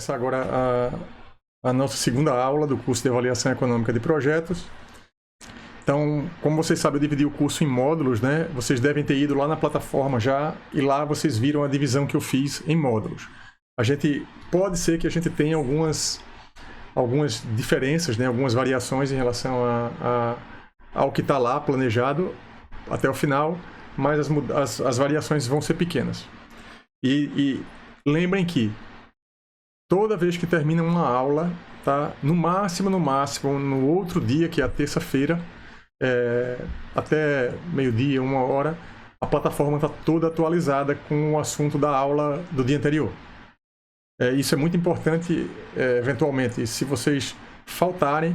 começar agora a nossa segunda aula do curso de Avaliação Econômica de Projetos. Então, como vocês sabem, eu dividi o curso em módulos, né? Vocês devem ter ido lá na plataforma já, e lá vocês viram a divisão que eu fiz em módulos. Pode ser que a gente tenha algumas diferenças, né? Algumas variações em relação ao que está lá planejado até o final, mas as variações vão ser pequenas. E lembrem que toda vez que termina uma aula, tá? No máximo, no outro dia, que é a terça-feira, até meio-dia, 1h, a plataforma está toda atualizada com o assunto da aula do dia anterior. Isso é muito importante, eventualmente, se vocês faltarem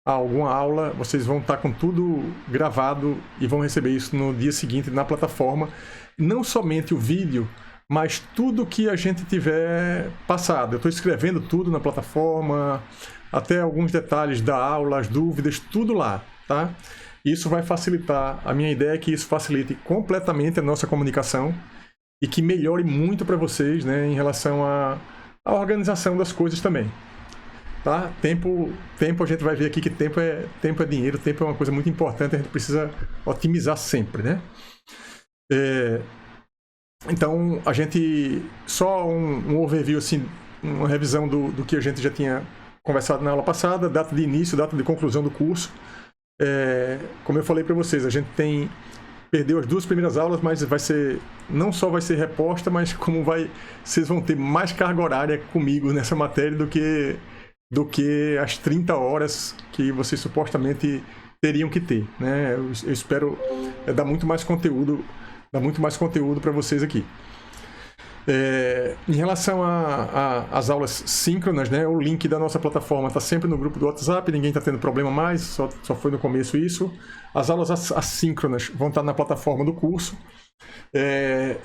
a alguma aula, vocês vão estar com tudo gravado e vão receber isso no dia seguinte na plataforma. Não somente o vídeo, mas tudo que a gente tiver passado. Eu estou escrevendo tudo na plataforma, até alguns detalhes da aula, as dúvidas, tudo lá, tá? Isso vai facilitar, a minha ideia é que isso facilite completamente a nossa comunicação e que melhore muito para vocês, né, em relação à organização das coisas também. Tá? Tempo a gente vai ver aqui que tempo é dinheiro, tempo é uma coisa muito importante, a gente precisa otimizar sempre, né? Então, a gente, só um overview, assim, uma revisão do que a gente já tinha conversado na aula passada, data de início, data de conclusão do curso. Como eu falei para vocês, a gente perdeu as 2 primeiras aulas, mas não só vai ser reposta, mas vocês vão ter mais carga horária comigo nessa matéria do que as 30 horas que vocês supostamente teriam que ter, né? Eu espero dar muito mais conteúdo para vocês aqui. Em relação às aulas síncronas, né, o link da nossa plataforma está sempre no grupo do WhatsApp, ninguém está tendo problema mais, só foi no começo isso. As aulas assíncronas vão estar na plataforma do curso.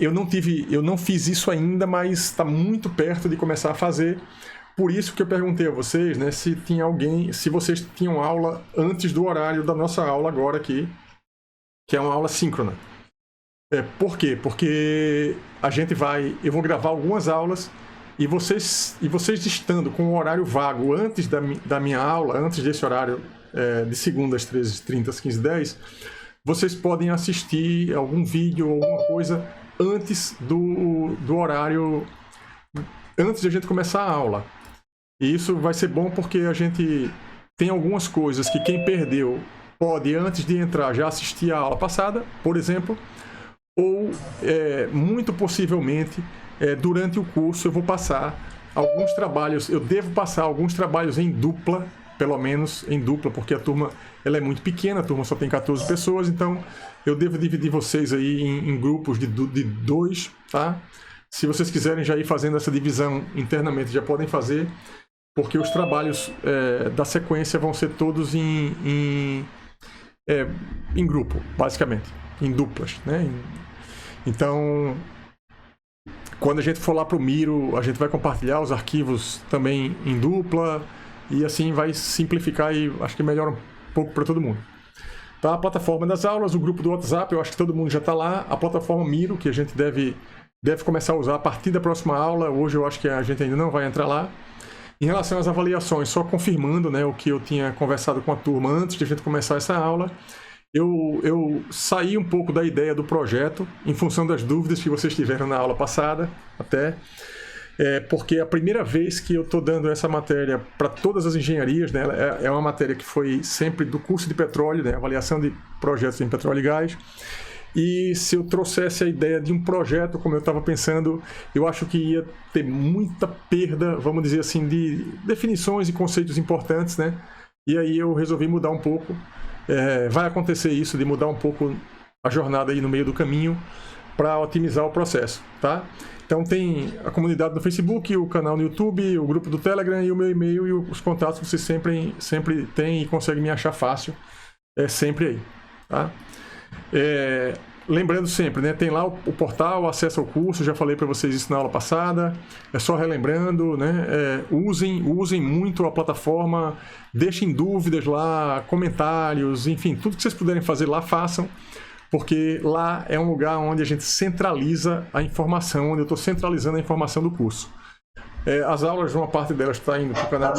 Eu não fiz isso ainda, mas está muito perto de começar a fazer. Por isso que eu perguntei a vocês, né, se vocês tinham aula antes do horário da nossa aula agora aqui, que é uma aula síncrona. Por quê? Porque eu vou gravar algumas aulas e vocês estando com o horário vago antes da minha aula, antes desse horário de segunda às 13h30, às 15h10, vocês podem assistir algum vídeo ou alguma coisa antes do horário, antes de a gente começar a aula. E isso vai ser bom porque a gente tem algumas coisas que quem perdeu pode, antes de entrar, já assistir a aula passada, por exemplo, ou muito possivelmente durante o curso eu vou passar alguns trabalhos, eu devo passar alguns trabalhos em dupla, pelo menos em dupla, porque a turma ela é muito pequena, a turma só tem 14 pessoas, então eu devo dividir vocês aí em grupos de 2, tá? Se vocês quiserem já ir fazendo essa divisão internamente, já podem fazer, porque os trabalhos da sequência vão ser todos em grupo, basicamente, em duplas, né? Então, quando a gente for lá para o Miro, a gente vai compartilhar os arquivos também em dupla e assim vai simplificar e acho que melhora um pouco para todo mundo. Tá? A plataforma das aulas, o grupo do WhatsApp, eu acho que todo mundo já está lá. A plataforma Miro, que a gente deve começar a usar a partir da próxima aula. Hoje eu acho que a gente ainda não vai entrar lá. Em relação às avaliações, só confirmando, né, o que eu tinha conversado com a turma antes de a gente começar essa aula, eu saí um pouco da ideia do projeto, em função das dúvidas que vocês tiveram na aula passada, até, porque a primeira vez que eu estou dando essa matéria para todas as engenharias, né, é uma matéria que foi sempre do curso de petróleo, né, avaliação de projetos em petróleo e gás, e se eu trouxesse a ideia de um projeto, como eu estava pensando, eu acho que ia ter muita perda, vamos dizer assim, de definições e conceitos importantes, né, e aí eu resolvi mudar um pouco. Vai acontecer isso, de mudar um pouco a jornada aí no meio do caminho para otimizar o processo, tá? Então tem a comunidade no Facebook, o canal no YouTube, o grupo do Telegram e o meu e-mail e os contatos que vocês sempre têm e conseguem me achar fácil, sempre aí, tá? Lembrando sempre, né, tem lá o portal, acesso ao curso, já falei para vocês isso na aula passada, só relembrando, né, usem muito a plataforma, deixem dúvidas lá, comentários, enfim, tudo que vocês puderem fazer lá, façam, porque lá é um lugar onde a gente centraliza a informação, onde eu estou centralizando a informação do curso. As aulas, uma parte delas está indo para o canal.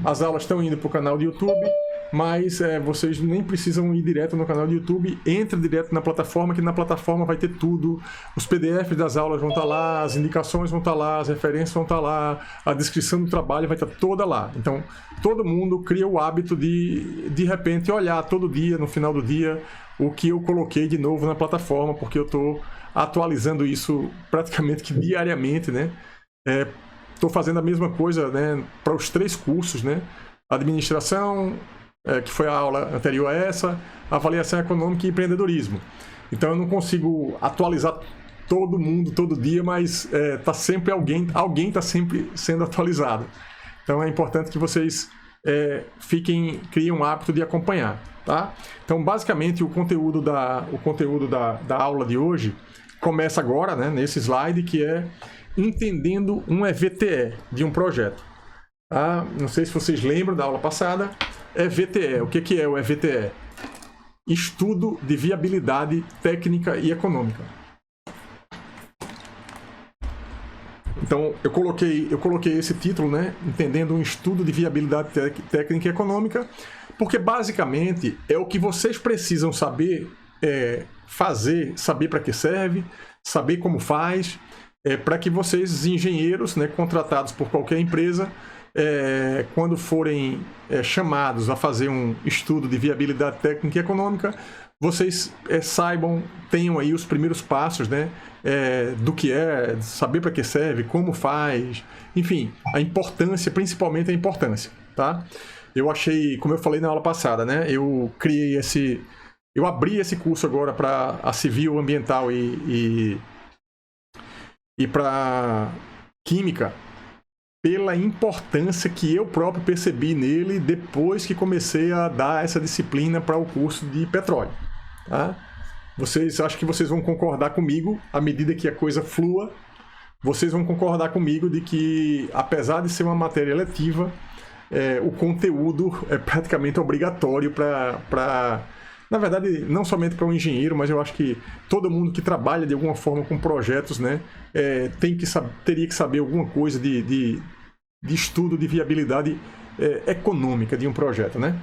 As aulas estão indo para o canal do YouTube, mas vocês nem precisam ir direto no canal do YouTube. Entre direto na plataforma, que na plataforma vai ter tudo. Os PDFs das aulas vão estar lá, as indicações vão estar lá, as referências vão estar lá, a descrição do trabalho vai estar toda lá. Então, todo mundo cria o hábito de repente, olhar todo dia, no final do dia, o que eu coloquei de novo na plataforma, porque eu estou atualizando isso praticamente que diariamente, né? Estou fazendo a mesma coisa, né, para os 3 cursos, né? Administração, que foi a aula anterior a essa, avaliação econômica e empreendedorismo. Então eu não consigo atualizar todo mundo todo dia, mas tá sempre alguém está sempre sendo atualizado. Então é importante que vocês criem um hábito de acompanhar, tá? Então basicamente o conteúdo da aula de hoje começa agora, né, nesse slide, que é entendendo um EVTE de um projeto. Não sei se vocês lembram da aula passada. EVTE, o que é o EVTE? Estudo de viabilidade técnica e econômica. Então, eu coloquei esse título, né, entendendo um estudo de viabilidade técnica e econômica, porque basicamente é o que vocês precisam saber fazer, saber para que serve, saber como faz, para que vocês, engenheiros, né, contratados por qualquer empresa, quando forem chamados a fazer um estudo de viabilidade técnica e econômica, vocês saibam, tenham aí os primeiros passos, né, do que saber para que serve, como faz, enfim, a importância, principalmente a importância, tá? Eu achei, como eu falei na aula passada, né, eu abri esse curso agora para a civil, ambiental e para química, pela importância que eu próprio percebi nele depois que comecei a dar essa disciplina para o curso de petróleo, tá? Acho que vocês vão concordar comigo, à medida que a coisa flua, vocês vão concordar comigo de que, apesar de ser uma matéria eletiva, o conteúdo é praticamente obrigatório na verdade, não somente para um engenheiro, mas eu acho que todo mundo que trabalha de alguma forma com projetos, né, teria que saber alguma coisa de estudo de viabilidade econômica de um projeto, né?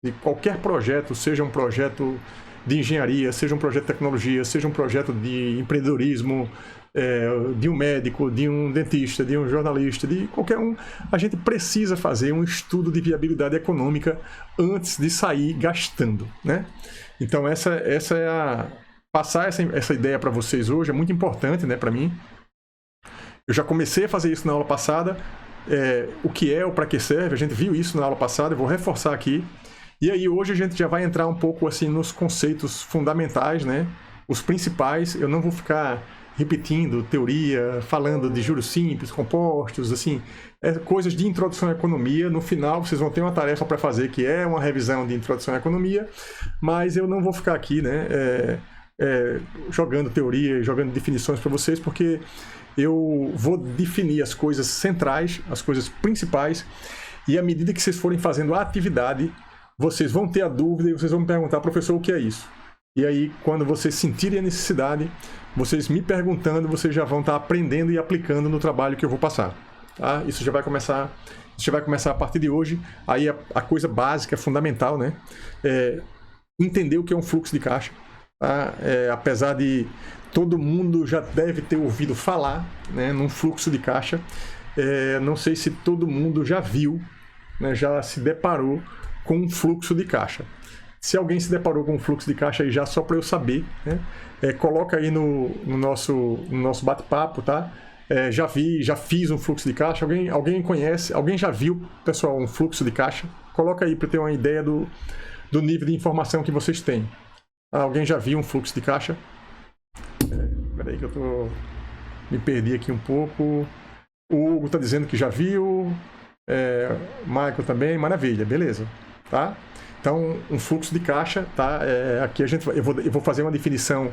De qualquer projeto, seja um projeto de engenharia, seja um projeto de tecnologia, seja um projeto de empreendedorismo, de um médico, de um dentista, de um jornalista, de qualquer um, a gente precisa fazer um estudo de viabilidade econômica antes de sair gastando, né? Então passar essa ideia para vocês hoje é muito importante, né, para mim. Eu já comecei a fazer isso na aula passada, o que é, o para que serve, a gente viu isso na aula passada, eu vou reforçar aqui. E aí hoje a gente já vai entrar um pouco assim nos conceitos fundamentais, né, os principais. Eu não vou ficar repetindo teoria, falando de juros simples, compostos, assim, coisas de introdução à economia. No final, vocês vão ter uma tarefa para fazer, que é uma revisão de introdução à economia, mas eu não vou ficar aqui, né, jogando teoria, jogando definições para vocês, porque eu vou definir as coisas centrais, as coisas principais, e à medida que vocês forem fazendo a atividade, vocês vão ter a dúvida e vocês vão me perguntar: professor, o que é isso? E aí, quando vocês sentirem a necessidade, vocês me perguntando, vocês já vão estar aprendendo e aplicando no trabalho que eu vou passar, tá? Isso já vai começar a partir de hoje. Aí a coisa básica, fundamental, né? Entender o que é um fluxo de caixa, tá? Apesar de todo mundo já deve ter ouvido falar, né, num fluxo de caixa, não sei se todo mundo já viu, né, já se deparou com um fluxo de caixa. Se alguém se deparou com um fluxo de caixa aí já, só para eu saber, né? Coloca aí no nosso bate-papo, tá? Já fiz um fluxo de caixa. Alguém conhece, alguém já viu, pessoal, um fluxo de caixa? Coloca aí para ter uma ideia do nível de informação que vocês têm. Alguém já viu um fluxo de caixa? Peraí que eu me perdi aqui um pouco. O Hugo está dizendo que já viu. Michael também, maravilha, beleza, tá? Então, um fluxo de caixa, tá? Aqui eu vou fazer uma definição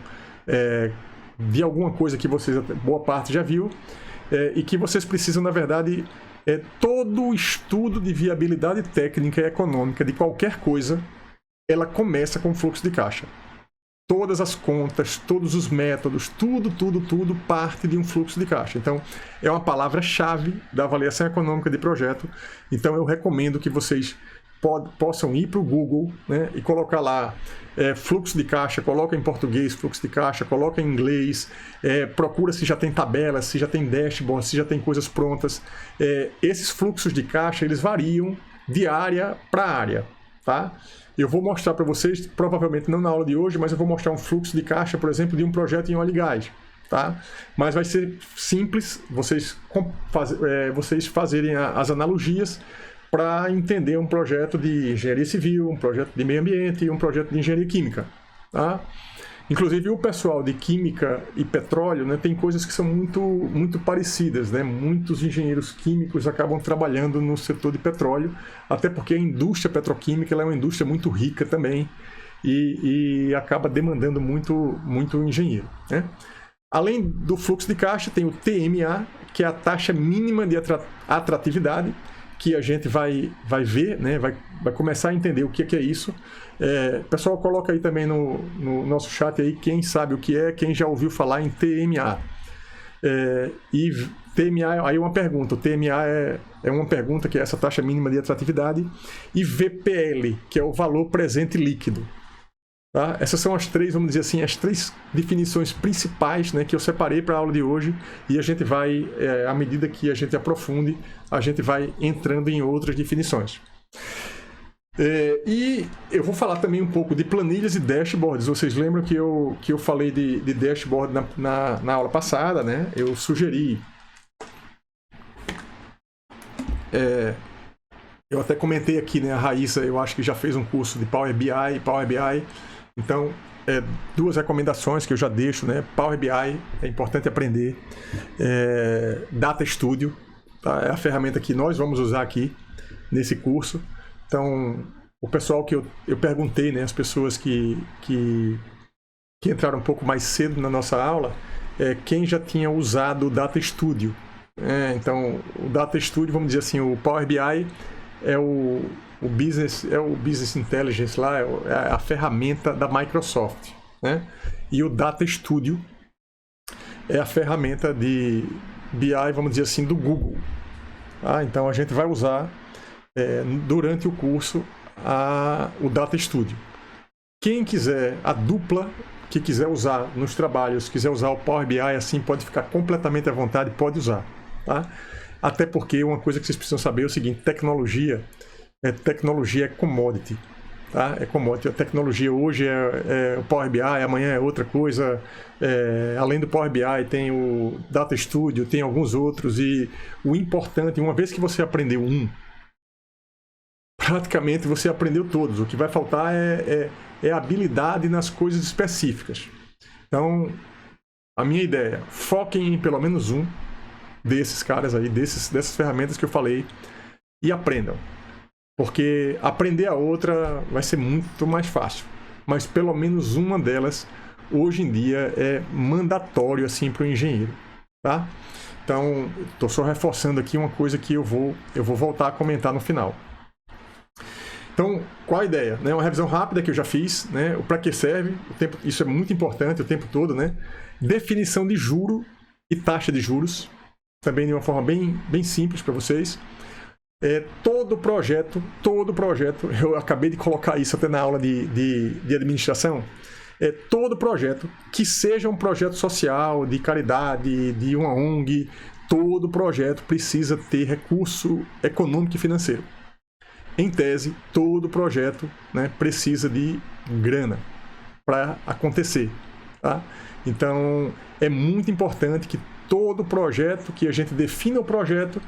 de alguma coisa que vocês, boa parte, já viu, e que vocês precisam, na verdade, todo o estudo de viabilidade técnica e econômica de qualquer coisa, ela começa com fluxo de caixa. todas as contas, todos os métodos, tudo parte de um fluxo de caixa. Então, é uma palavra-chave da avaliação econômica de projeto. Então, eu recomendo que vocês possam ir para o Google, né, e colocar lá fluxo de caixa, coloca em português fluxo de caixa, coloca em inglês, procura se já tem tabelas, se já tem dashboard, se já tem coisas prontas. Esses fluxos de caixa, eles variam de área para área, tá? Eu vou mostrar para vocês, provavelmente não na aula de hoje, mas eu vou mostrar um fluxo de caixa, por exemplo, de um projeto em óleo e gás, tá? Mas vai ser simples vocês fazerem as analogias para entender um projeto de engenharia civil, um projeto de meio ambiente e um projeto de engenharia química, tá? Inclusive o pessoal de química e petróleo, né, tem coisas que são muito parecidas, né? Muitos engenheiros químicos acabam trabalhando no setor de petróleo, até porque a indústria petroquímica ela é uma indústria muito rica também e acaba demandando muito engenheiro, né? Além do fluxo de caixa, tem o TMA, que é a taxa mínima de atratividade, que a gente vai ver, né? vai começar a entender o que é isso. Pessoal, coloca aí também no nosso chat aí quem sabe o que é, quem já ouviu falar em TMA. E TMA, aí uma pergunta, o TMA é uma pergunta que é essa taxa mínima de atratividade, e VPL, que é o valor presente líquido. Tá? Essas são as três, vamos dizer assim, as três definições principais, né, que eu separei para a aula de hoje, e a gente vai, à medida que a gente aprofunde, a gente vai entrando em outras definições. E eu vou falar também um pouco de planilhas e dashboards. Vocês lembram que eu falei de dashboard na aula passada, né? Eu sugeri. Eu até comentei aqui, né? A Raíssa, eu acho que já fez um curso de Power BI. Então, duas recomendações que eu já deixo, né? Power BI é importante aprender. Data Studio, tá? É a ferramenta que nós vamos usar aqui nesse curso. Então, o pessoal que eu perguntei, né? As pessoas que entraram um pouco mais cedo na nossa aula, quem já tinha usado o Data Studio. Então, o Data Studio, vamos dizer assim, o Power BI é o Business Intelligence lá, é a ferramenta da Microsoft, né? E o Data Studio é a ferramenta de BI, vamos dizer assim, do Google. Tá? Então a gente vai usar durante o curso o Data Studio. Quem quiser, a dupla que quiser usar nos trabalhos, quiser usar o Power BI, assim, pode ficar completamente à vontade, pode usar. Tá? Até porque uma coisa que vocês precisam saber é o seguinte, tecnologia é commodity. Tá? É commodity. A tecnologia hoje é o Power BI, amanhã é outra coisa. Além do Power BI tem o Data Studio, tem alguns outros. E o importante, uma vez que você aprendeu praticamente você aprendeu todos. O que vai faltar é habilidade nas coisas específicas. Então, a minha ideia, foquem em pelo menos um desses caras aí, dessas ferramentas que eu falei, e aprendam. Porque aprender a outra vai ser muito mais fácil. Mas pelo menos uma delas, hoje em dia, é mandatório assim, para o engenheiro. Tá? Então, estou só reforçando aqui uma coisa que eu vou voltar a comentar no final. Então, qual a ideia? Uma revisão rápida que eu já fiz, né? Para que serve? Isso é muito importante o tempo todo, né? Definição de juro e taxa de juros, também de uma forma bem simples para vocês. Todo projeto, eu acabei de colocar isso até na aula de administração, todo projeto que seja um projeto social, de caridade, de uma ONG, todo projeto precisa ter recurso econômico e financeiro. Em tese, todo projeto, né, precisa de grana para acontecer. Tá? Então, é muito importante que todo projeto, que a gente defina o projeto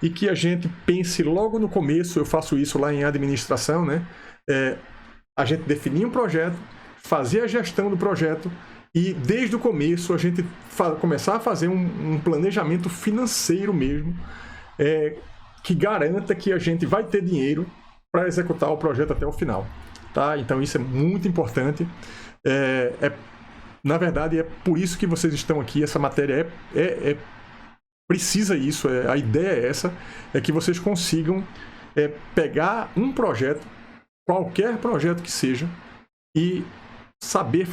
e que a gente pense logo no começo, eu faço isso lá em administração, né? A gente definir um projeto, fazer a gestão do projeto e desde o começo a gente começar a fazer um planejamento financeiro mesmo, que garanta que a gente vai ter dinheiro para executar o projeto até o final. Tá? Então isso é muito importante. Na verdade, é por isso que vocês estão aqui. Essa matéria precisa isso. A ideia é essa, é que vocês consigam pegar um projeto, qualquer projeto que seja, e saber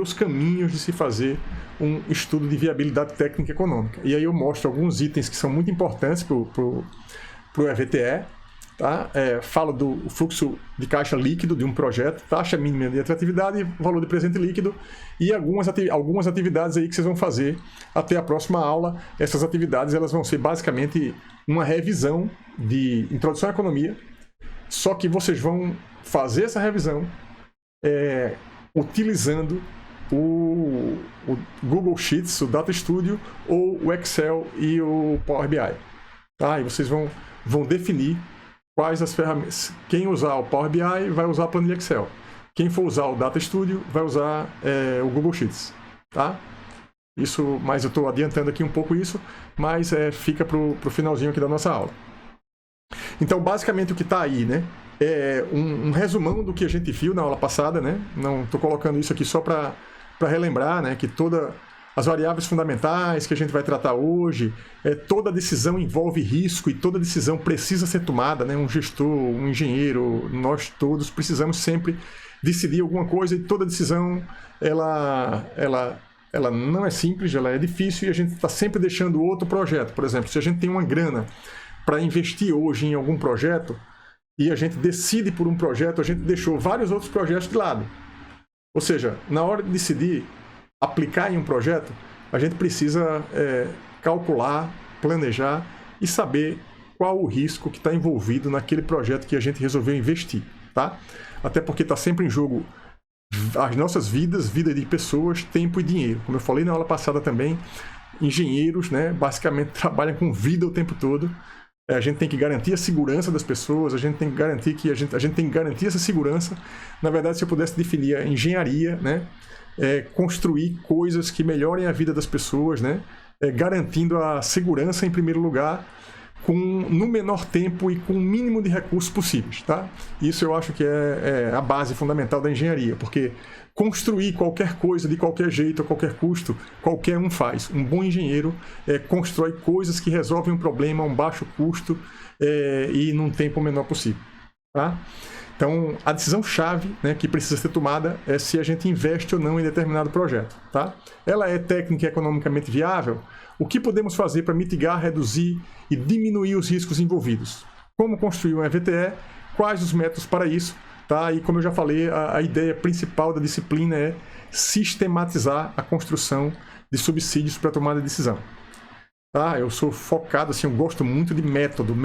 os caminhos de se fazer um estudo de viabilidade técnica e econômica. E aí eu mostro alguns itens que são muito importantes para o EVTE. Tá? Falo do fluxo de caixa líquido de um projeto, taxa mínima de atratividade, valor de presente líquido e algumas atividades aí que vocês vão fazer até a próxima aula. Essas atividades elas vão ser basicamente uma revisão de introdução à economia, só que vocês vão fazer essa revisão utilizando o Google Sheets, o Data Studio ou o Excel e o Power BI. Tá? E vocês vão definir quais as ferramentas. Quem usar o Power BI vai usar a planilha Excel. Quem for usar o Data Studio vai usar o Google Sheets. Tá? Isso, mas eu estou adiantando aqui um pouco isso, mas fica para o finalzinho aqui da nossa aula. Então, basicamente o que está aí, né? É um resumão do que a gente viu na aula passada, né? Não estou colocando isso aqui só para relembrar, né? Que todas as variáveis fundamentais que a gente vai tratar hoje, toda decisão envolve risco e toda decisão precisa ser tomada, né? Um gestor, um engenheiro, nós todos precisamos sempre decidir alguma coisa e toda decisão ela não é simples, ela é difícil e a gente está sempre deixando outro projeto. Por exemplo, se a gente tem uma grana para investir hoje em algum projeto e a gente decide por um projeto, a gente deixou vários outros projetos de lado. Ou seja, na hora de decidir aplicar em um projeto, a gente precisa calcular, planejar e saber qual o risco que está envolvido naquele projeto que a gente resolveu investir. Tá? Até porque está sempre em jogo as nossas vidas, vida de pessoas, tempo e dinheiro. Como eu falei na aula passada também, engenheiros, né, basicamente trabalham com vida o tempo todo. A gente tem que garantir a segurança das pessoas, a gente tem que garantir que a gente tem que garantir essa segurança. Na verdade, se eu pudesse definir a engenharia, né, construir coisas que melhorem a vida das pessoas, né, garantindo a segurança em primeiro lugar, no menor tempo e com o mínimo de recursos possíveis. Tá? Isso eu acho que é a base fundamental da engenharia, porque construir qualquer coisa de qualquer jeito, a qualquer custo, qualquer um faz. Um bom engenheiro constrói coisas que resolvem um problema a um baixo custo e num tempo menor possível. Tá? Então, a decisão-chave, né, que precisa ser tomada é se a gente investe ou não em determinado projeto. Tá? Ela é técnica e economicamente viável? O que podemos fazer para mitigar, reduzir e diminuir os riscos envolvidos? Como construir um EVTE? Quais os métodos para isso? Tá? E como eu já falei, a ideia principal da disciplina é sistematizar a construção de subsídios para tomada de decisão. Tá? Eu sou focado, assim, eu gosto muito de método.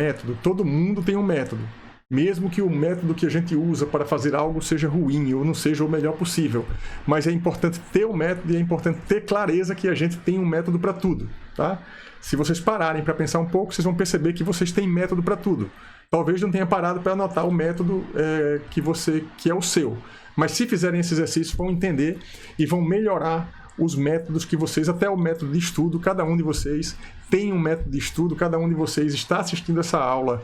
Todo mundo tem um método. Mesmo que o método que a gente usa para fazer algo seja ruim ou não seja o melhor possível. Mas é importante ter um método e é importante ter clareza que a gente tem um método para tudo. Tá? Se vocês pararem para pensar um pouco, vocês vão perceber que vocês têm método para tudo. Talvez não tenha parado para anotar o método que é o seu. Mas se fizerem esse exercício, vão entender e vão melhorar os métodos que vocês, até o método de estudo, cada um de vocês tem um método de estudo, cada um de vocês está assistindo essa aula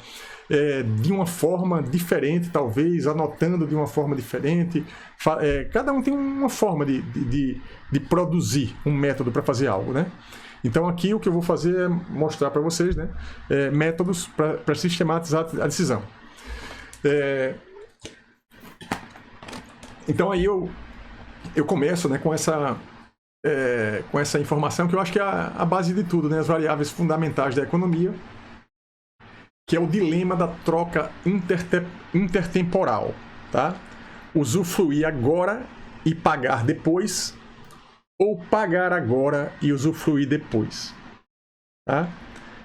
de uma forma diferente, talvez, anotando de uma forma diferente. Cada um tem uma forma de produzir um método para fazer algo, né? Então aqui o que eu vou fazer é mostrar para vocês, né, métodos para sistematizar a decisão. Então aí eu começo, né, com essa informação que eu acho que é a base de tudo, né, as variáveis fundamentais da economia, que é o dilema da troca intertemporal. Tá? Usufruir agora e pagar depois, ou pagar agora e usufruir depois? Tá?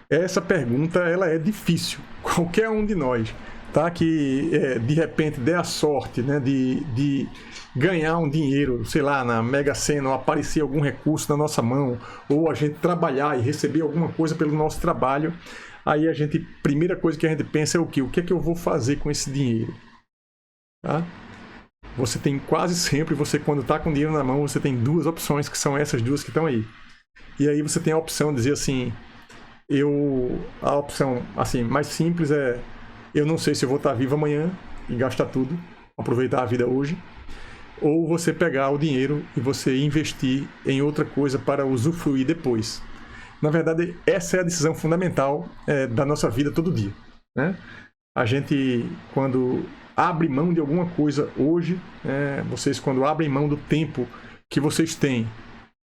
Essa pergunta ela é difícil. Qualquer um de nós, tá? Que de repente der a sorte, né, de ganhar um dinheiro, sei lá, na Mega Sena, ou aparecer algum recurso na nossa mão, ou a gente trabalhar e receber alguma coisa pelo nosso trabalho, aí primeira coisa que a gente pensa é o quê? O que é que eu vou fazer com esse dinheiro? Tá? Você tem quase sempre, quando está com dinheiro na mão, você tem duas opções, que são essas duas que estão aí. E aí você tem a opção de dizer assim, a opção assim, mais simples é, eu não sei se eu vou estar vivo amanhã e gastar tudo, aproveitar a vida hoje, ou você pegar o dinheiro e você investir em outra coisa para usufruir depois. Na verdade, essa é a decisão fundamental da nossa vida todo dia, né? A gente, quando abre mão de alguma coisa hoje, vocês quando abrem mão do tempo que vocês têm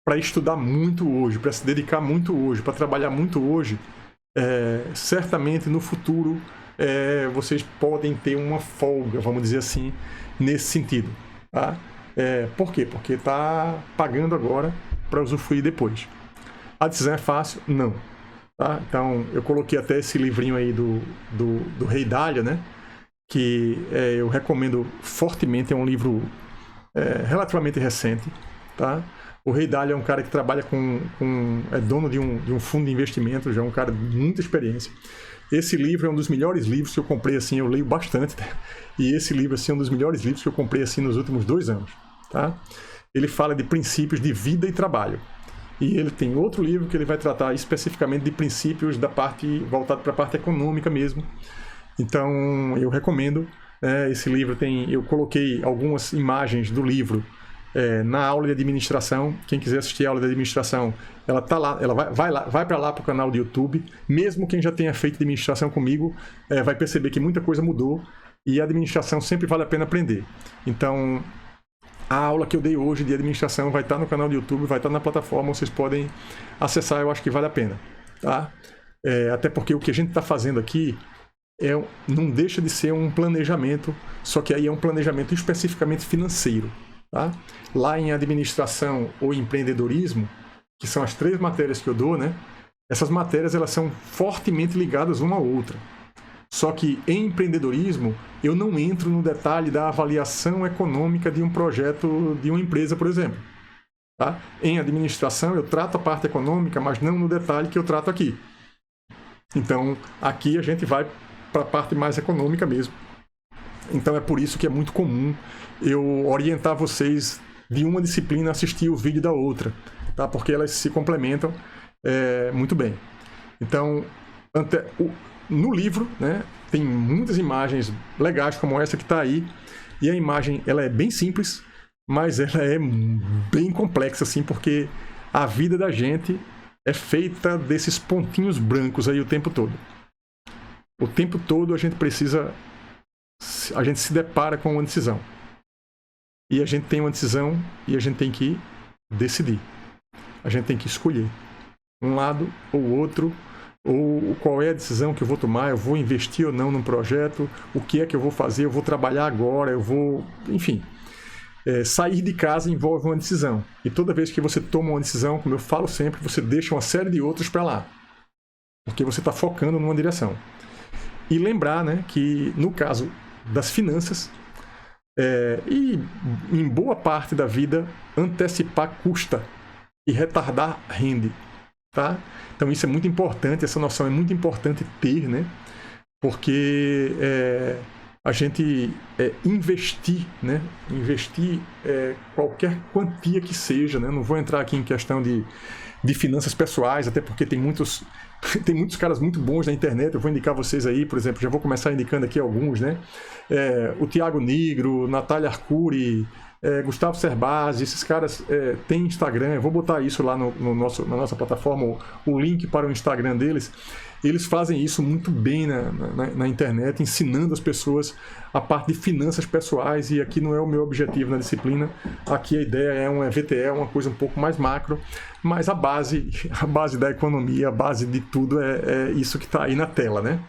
para estudar muito hoje, para se dedicar muito hoje, para trabalhar muito hoje, certamente no futuro vocês podem ter uma folga, vamos dizer assim, nesse sentido. Tá? Por quê? Porque está pagando agora para usufruir depois. A decisão é fácil? Não. Tá? Então, eu coloquei até esse livrinho aí do Rei Dália, né? Que eu recomendo fortemente, é um livro relativamente recente. Tá? O Rei Dália é um cara que trabalha é dono de um fundo de investimento, já é um cara de muita experiência. Esse livro é um dos melhores livros que eu comprei, assim, eu leio bastante, né? E esse livro assim, é um dos melhores livros que eu comprei assim, nos últimos 2 anos. Tá? Ele fala de princípios de vida e trabalho. E ele tem outro livro que ele vai tratar especificamente de princípios da parte voltado para a parte econômica mesmo. Então, eu recomendo. Esse livro eu coloquei algumas imagens do livro na aula de administração. Quem quiser assistir a aula de administração, ela tá lá, ela vai para lá para o canal do YouTube. Mesmo quem já tenha feito administração comigo, vai perceber que muita coisa mudou e a administração sempre vale a pena aprender. Então, a aula que eu dei hoje de administração vai estar no canal do YouTube, vai estar na plataforma, vocês podem acessar, eu acho que vale a pena. Tá? Até porque o que a gente está fazendo aqui não deixa de ser um planejamento, só que aí é um planejamento especificamente financeiro. Tá? Lá em administração ou empreendedorismo, que são as 3 matérias que eu dou, né? Essas matérias elas são fortemente ligadas uma à outra. Só que em empreendedorismo, eu não entro no detalhe da avaliação econômica de um projeto de uma empresa, por exemplo. Tá? Em administração, eu trato a parte econômica, mas não no detalhe que eu trato aqui. Então, aqui a gente vai para a parte mais econômica mesmo. Então, é por isso que é muito comum eu orientar vocês de uma disciplina a assistir o vídeo da outra, tá? Porque elas se complementam muito bem. Então, no livro, né, tem muitas imagens legais como essa que está aí, e a imagem ela é bem simples, mas ela é bem complexa, assim, porque a vida da gente é feita desses pontinhos brancos aí o tempo todo. O tempo todo a gente se depara com uma decisão. E a gente tem uma decisão e a gente tem que decidir. A gente tem que escolher um lado ou outro, ou qual é a decisão que eu vou tomar, eu vou investir ou não num projeto, o que é que eu vou fazer, eu vou trabalhar agora, enfim. Sair de casa envolve uma decisão. E toda vez que você toma uma decisão, como eu falo sempre, você deixa uma série de outras para lá. Porque você está focando numa direção. E lembrar, né, que no caso das finanças, e em boa parte da vida, antecipar custa e retardar rende. Tá? Então isso é muito importante, essa noção é muito importante ter, né? Porque a gente investir, né? Investir qualquer quantia que seja, né? Não vou entrar aqui em questão de finanças pessoais, até porque tem muitos caras muito bons na internet, eu vou indicar vocês aí, por exemplo, já vou começar indicando aqui alguns, né? O Tiago Nigro, Natália Arcuri, Gustavo Cerbasi, esses caras têm Instagram, eu vou botar isso lá na nossa plataforma, o link para o Instagram deles. Eles fazem isso muito bem na internet, ensinando as pessoas a parte de finanças pessoais, e aqui não é o meu objetivo na disciplina, aqui a ideia é uma VTE, uma coisa um pouco mais macro, mas a base da economia, a base de tudo é isso que está aí na tela, né?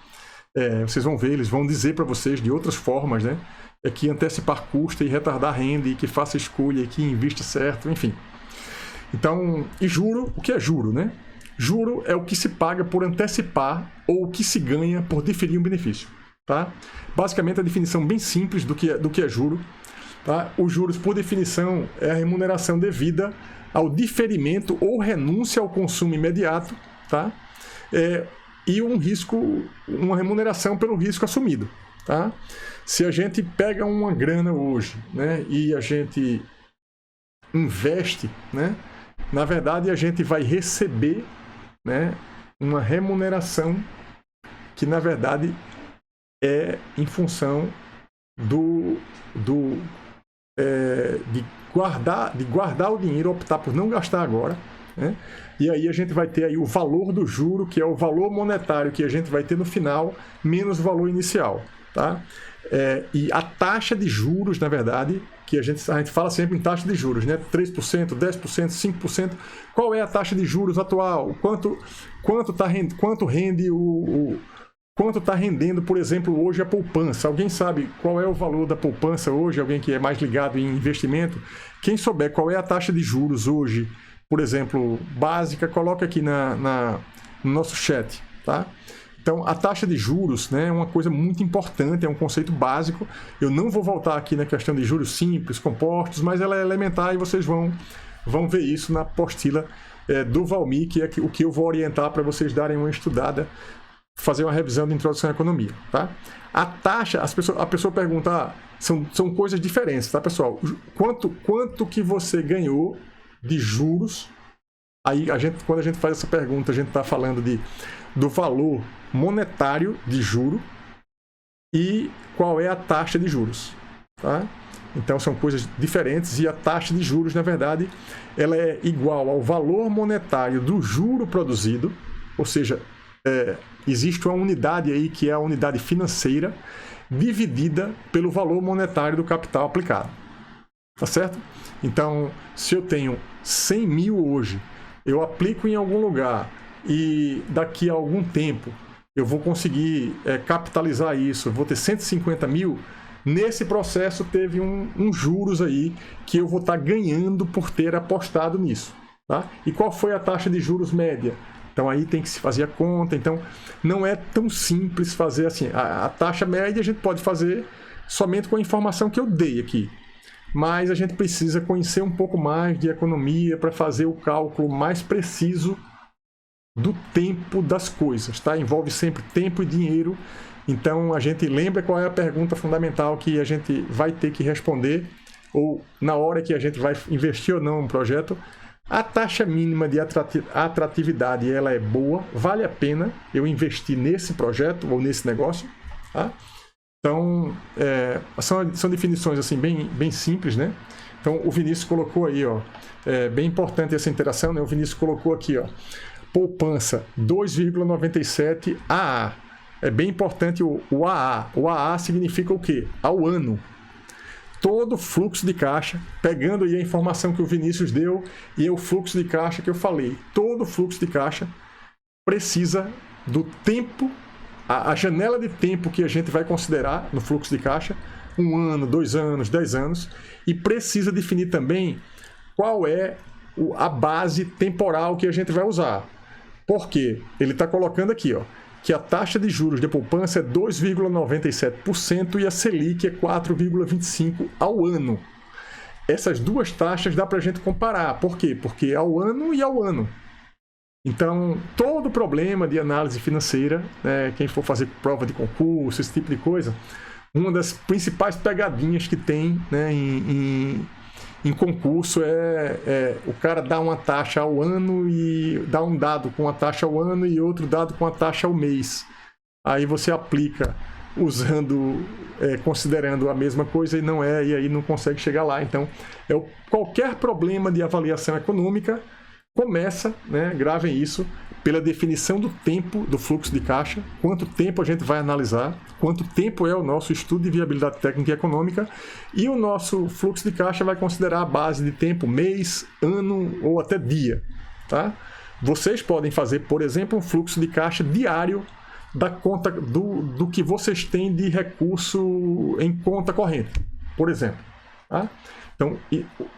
Vocês vão ver, eles vão dizer para vocês de outras formas, né? Que antecipar custa e retardar renda, e que faça escolha, e que invista certo, enfim. Então, e juro, o que é juro, né? Juro é o que se paga por antecipar ou o que se ganha por diferir um benefício. Tá? Basicamente, a definição bem simples do que é juro. Tá? Os juros, por definição, é a remuneração devida ao diferimento ou renúncia ao consumo imediato, tá? E uma remuneração pelo risco assumido. Tá? Se a gente pega uma grana hoje, né, e a gente investe, né, na verdade a gente vai receber, né, uma remuneração que na verdade é em função de guardar o dinheiro, optar por não gastar agora, né? E aí a gente vai ter aí o valor do juro, que é o valor monetário que a gente vai ter no final, menos o valor inicial. Tá? E a taxa de juros, na verdade, que a gente fala sempre em taxa de juros, né? 3%, 10%, 5%. Qual é a taxa de juros atual? Quanto rende quanto está rendendo, por exemplo, hoje a poupança? Alguém sabe qual é o valor da poupança hoje? Alguém que é mais ligado em investimento? Quem souber qual é a taxa de juros hoje, por exemplo, básica, coloca aqui no nosso chat, tá? Então, a taxa de juros, né, é uma coisa muito importante, é um conceito básico. Eu não vou voltar aqui na questão de juros simples, compostos, mas ela é elementar e vocês vão ver isso na apostila do Valmir, que é o que eu vou orientar para vocês darem uma estudada, fazer uma revisão de introdução à economia, tá? A taxa, a pessoa pergunta, são coisas diferentes, tá, pessoal? Quanto que você ganhou de juros? Aí, quando a gente faz essa pergunta, a gente está falando do valor monetário de juro e qual é a taxa de juros, tá? Então, são coisas diferentes e a taxa de juros, na verdade, ela é igual ao valor monetário do juro produzido, ou seja, existe uma unidade aí que é a unidade financeira dividida pelo valor monetário do capital aplicado. Tá certo? Então, se eu tenho 100 mil hoje, eu aplico em algum lugar e daqui a algum tempo eu vou conseguir capitalizar isso, vou ter 150 mil, nesse processo teve um juros aí que eu vou estar ganhando por ter apostado nisso. Tá? E qual foi a taxa de juros média? Então aí tem que se fazer a conta, então não é tão simples fazer assim. A taxa média a gente pode fazer somente com a informação que eu dei aqui, mas a gente precisa conhecer um pouco mais de economia para fazer o cálculo mais preciso do tempo das coisas, tá? Envolve sempre tempo e dinheiro, então a gente lembra qual é a pergunta fundamental que a gente vai ter que responder, ou na hora que a gente vai investir ou não no projeto. A taxa mínima de atratividade, ela é boa, vale a pena eu investir nesse projeto ou nesse negócio, tá? Então, são definições assim bem simples, né? Então, o Vinícius colocou aí, ó, bem importante essa interação, né? O Vinícius colocou aqui, ó, poupança 2,97 AA. É bem importante o AA. O AA significa o quê? Ao ano. Todo fluxo de caixa, pegando aí a informação que o Vinícius deu e o fluxo de caixa que eu falei, todo fluxo de caixa precisa do tempo, a janela de tempo que a gente vai considerar no fluxo de caixa, 1 ano, 2 anos, 10 anos, e precisa definir também qual é a base temporal que a gente vai usar. Por quê? Ele está colocando aqui, ó, que a taxa de juros de poupança é 2,97% e a Selic é 4,25% ao ano. Essas duas taxas dá para a gente comparar. Por quê? Porque é ao ano e ao ano. Então, todo problema de análise financeira, né, quem for fazer prova de concurso, esse tipo de coisa, uma das principais pegadinhas que tem, né, em concurso o cara dá uma taxa ao ano e dá um dado com a taxa ao ano e outro dado com a taxa ao mês. Aí você aplica considerando a mesma coisa e não e aí não consegue chegar lá. Então, qualquer problema de avaliação econômica começa, né, gravem isso, pela definição do tempo do fluxo de caixa, quanto tempo a gente vai analisar, quanto tempo é o nosso estudo de viabilidade técnica e econômica, e o nosso fluxo de caixa vai considerar a base de tempo, mês, ano ou até dia. Tá? Vocês podem fazer, por exemplo, um fluxo de caixa diário da conta do que vocês têm de recurso em conta corrente, por exemplo. Tá? Então,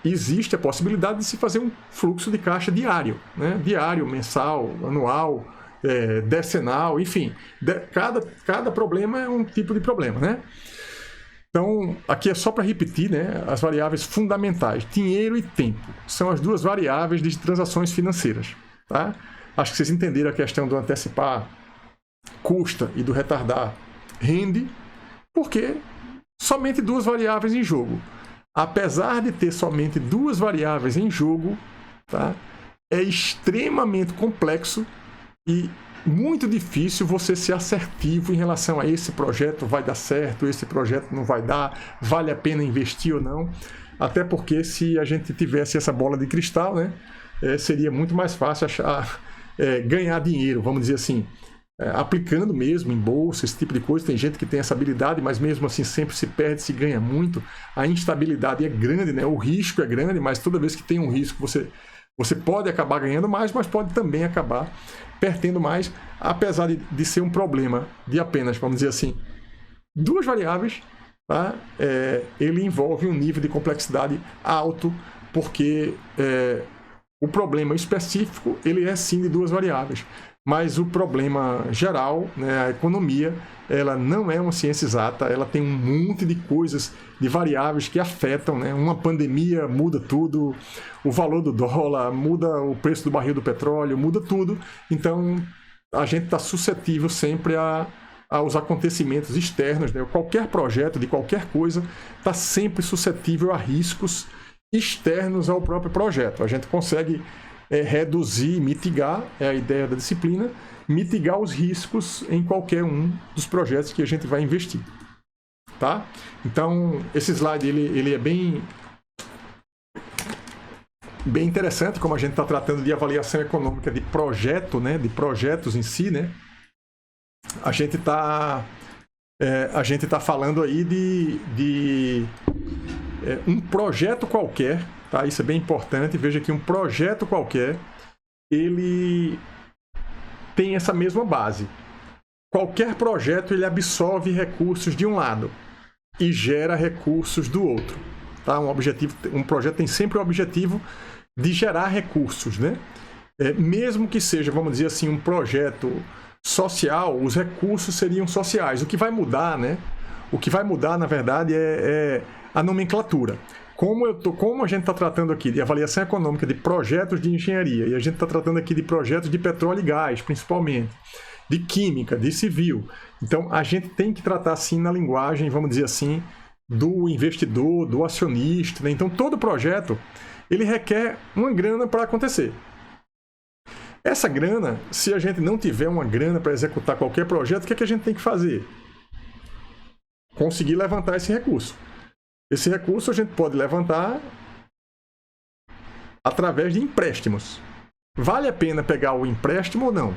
existe a possibilidade de se fazer um fluxo de caixa diário, né? Diário, mensal, anual, decenal, enfim. Cada problema é um tipo de problema, né? Então, aqui é só para repetir, né, as variáveis fundamentais. Dinheiro e tempo são as duas variáveis de transações financeiras. Tá? Acho que vocês entenderam a questão do antecipar custa e do retardar rende, porque somente duas variáveis em jogo. Apesar de ter somente duas variáveis em jogo, tá, é extremamente complexo e muito difícil você ser assertivo em relação a esse projeto vai dar certo, esse projeto não vai dar, vale a pena investir ou não. Até porque se a gente tivesse essa bola de cristal, né, seria muito mais fácil ganhar dinheiro, vamos dizer assim. aplicando mesmo em bolsa, esse tipo de coisa. Tem gente que tem essa habilidade, mas mesmo assim sempre se perde, se ganha muito. A instabilidade é grande, né? O risco é grande, mas toda vez que tem um risco, você pode acabar ganhando mais, mas pode também acabar perdendo mais, apesar de ser um problema de apenas, vamos dizer assim, 2 variáveis, tá? Ele envolve um nível de complexidade alto, porque o problema específico ele é sim de 2 variáveis. Mas o problema geral, né, a economia, ela não é uma ciência exata, ela tem um monte de coisas, de variáveis que afetam, né? Uma pandemia muda tudo, o valor do dólar, muda o preço do barril do petróleo, muda tudo. Então, a gente está suscetível sempre aos acontecimentos externos, né? Qualquer projeto, de qualquer coisa, está sempre suscetível a riscos externos ao próprio projeto. A gente consegue reduzir, mitigar, é a ideia da disciplina, mitigar os riscos em qualquer um dos projetos que a gente vai investir. Tá? Então, esse slide ele é bem interessante, como a gente está tratando de avaliação econômica de projeto, né, de projetos em si, né? A gente está falando aí de um projeto qualquer, tá? Isso é bem importante. Veja que um projeto qualquer, ele tem essa mesma base. Qualquer projeto ele absorve recursos de um lado e gera recursos do outro. Tá? Um projeto tem sempre o objetivo de gerar recursos, né? Mesmo que seja, vamos dizer assim, um projeto social, os recursos seriam sociais. O que vai mudar, né? O que vai mudar, na verdade, é a nomenclatura. Como a gente está tratando aqui de avaliação econômica de projetos de engenharia, e a gente está tratando aqui de projetos de petróleo e gás, principalmente, de química, de civil. Então, a gente tem que tratar assim na linguagem, vamos dizer assim, do investidor, do acionista, né? Então, todo projeto, ele requer uma grana para acontecer. Essa grana, se a gente não tiver uma grana para executar qualquer projeto, o que é que a gente tem que fazer? Conseguir levantar esse recurso. Esse recurso a gente pode levantar através de empréstimos. Vale a pena pegar o empréstimo ou não?